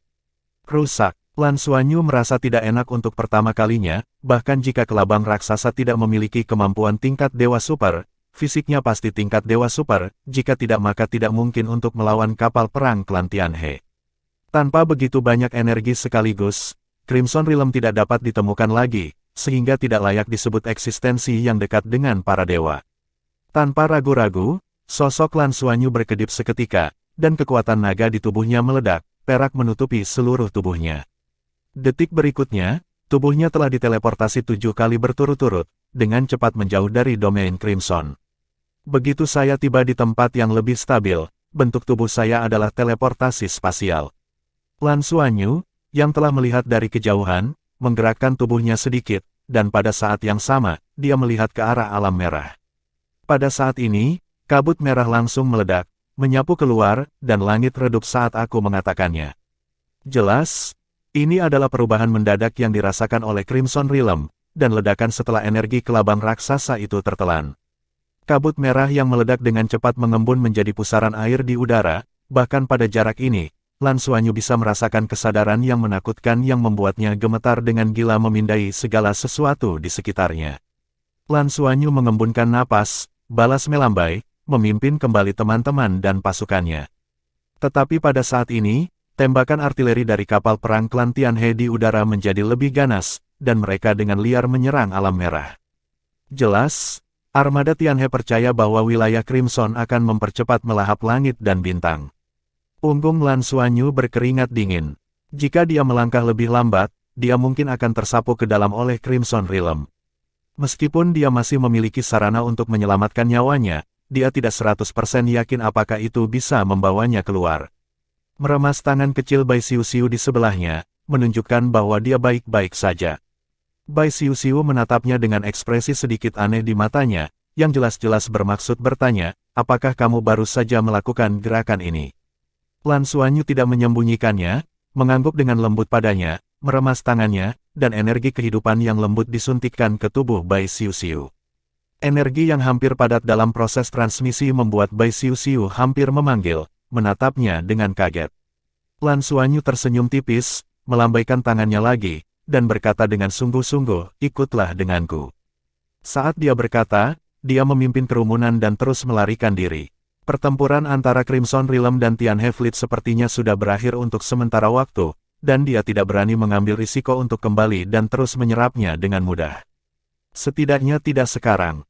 Rusak. Lan Xuanyu merasa tidak enak untuk pertama kalinya, bahkan jika kelabang raksasa tidak memiliki kemampuan tingkat dewa super, fisiknya pasti tingkat dewa super, jika tidak maka tidak mungkin untuk melawan kapal perang klan Tianhe. Tanpa begitu banyak energi sekaligus, Crimson Realm tidak dapat ditemukan lagi, sehingga tidak layak disebut eksistensi yang dekat dengan para dewa. Tanpa ragu-ragu, sosok Lan Xuanyu berkedip seketika, dan kekuatan naga di tubuhnya meledak, perak menutupi seluruh tubuhnya. Detik berikutnya, tubuhnya telah diteleportasi 7 kali berturut-turut, dengan cepat menjauh dari domain Crimson. Begitu saya tiba di tempat yang lebih stabil, bentuk tubuh saya adalah teleportasi spasial. Lan Xuanyu, yang telah melihat dari kejauhan, menggerakkan tubuhnya sedikit, dan pada saat yang sama, dia melihat ke arah alam merah. Pada saat ini, kabut merah langsung meledak, menyapu keluar, dan langit redup saat aku mengatakannya. Jelas, ini adalah perubahan mendadak yang dirasakan oleh Crimson Realm, dan ledakan setelah energi kelabang raksasa itu tertelan. Kabut merah yang meledak dengan cepat mengembun menjadi pusaran air di udara, bahkan pada jarak ini, Lan Xuanyu bisa merasakan kesadaran yang menakutkan yang membuatnya gemetar dengan gila memindai segala sesuatu di sekitarnya. Lan Xuanyu mengembunkan napas, balas melambai, memimpin kembali teman-teman dan pasukannya. Tetapi pada saat ini, tembakan artileri dari kapal perang klan Tianhe di udara menjadi lebih ganas, dan mereka dengan liar menyerang alam merah. Jelas, armada Tianhe percaya bahwa wilayah Crimson akan mempercepat melahap langit dan bintang. Punggung Lan Xuanyu berkeringat dingin. Jika dia melangkah lebih lambat, dia mungkin akan tersapu ke dalam oleh Crimson Realm. Meskipun dia masih memiliki sarana untuk menyelamatkan nyawanya, dia tidak 100% yakin apakah itu bisa membawanya keluar. Meremas tangan kecil Bai Xiu-Xiu di sebelahnya, menunjukkan bahwa dia baik-baik saja. Bai Xiu-Xiu menatapnya dengan ekspresi sedikit aneh di matanya, yang jelas-jelas bermaksud bertanya, apakah kamu baru saja melakukan gerakan ini? Lan Xuanyu tidak menyembunyikannya, mengangguk dengan lembut padanya, meremas tangannya, dan energi kehidupan yang lembut disuntikkan ke tubuh Bai Xiu-Xiu. Energi yang hampir padat dalam proses transmisi membuat Bai Xiu-Xiu hampir memanggil, menatapnya dengan kaget. Lan Xuanyu tersenyum tipis, melambaikan tangannya lagi, dan berkata dengan sungguh-sungguh, ikutlah denganku. Saat dia berkata, dia memimpin kerumunan dan terus melarikan diri. Pertempuran antara Crimson Realm dan Tianhe Fleet sepertinya sudah berakhir untuk sementara waktu, dan dia tidak berani mengambil risiko untuk kembali dan terus menyerapnya dengan mudah. Setidaknya tidak sekarang.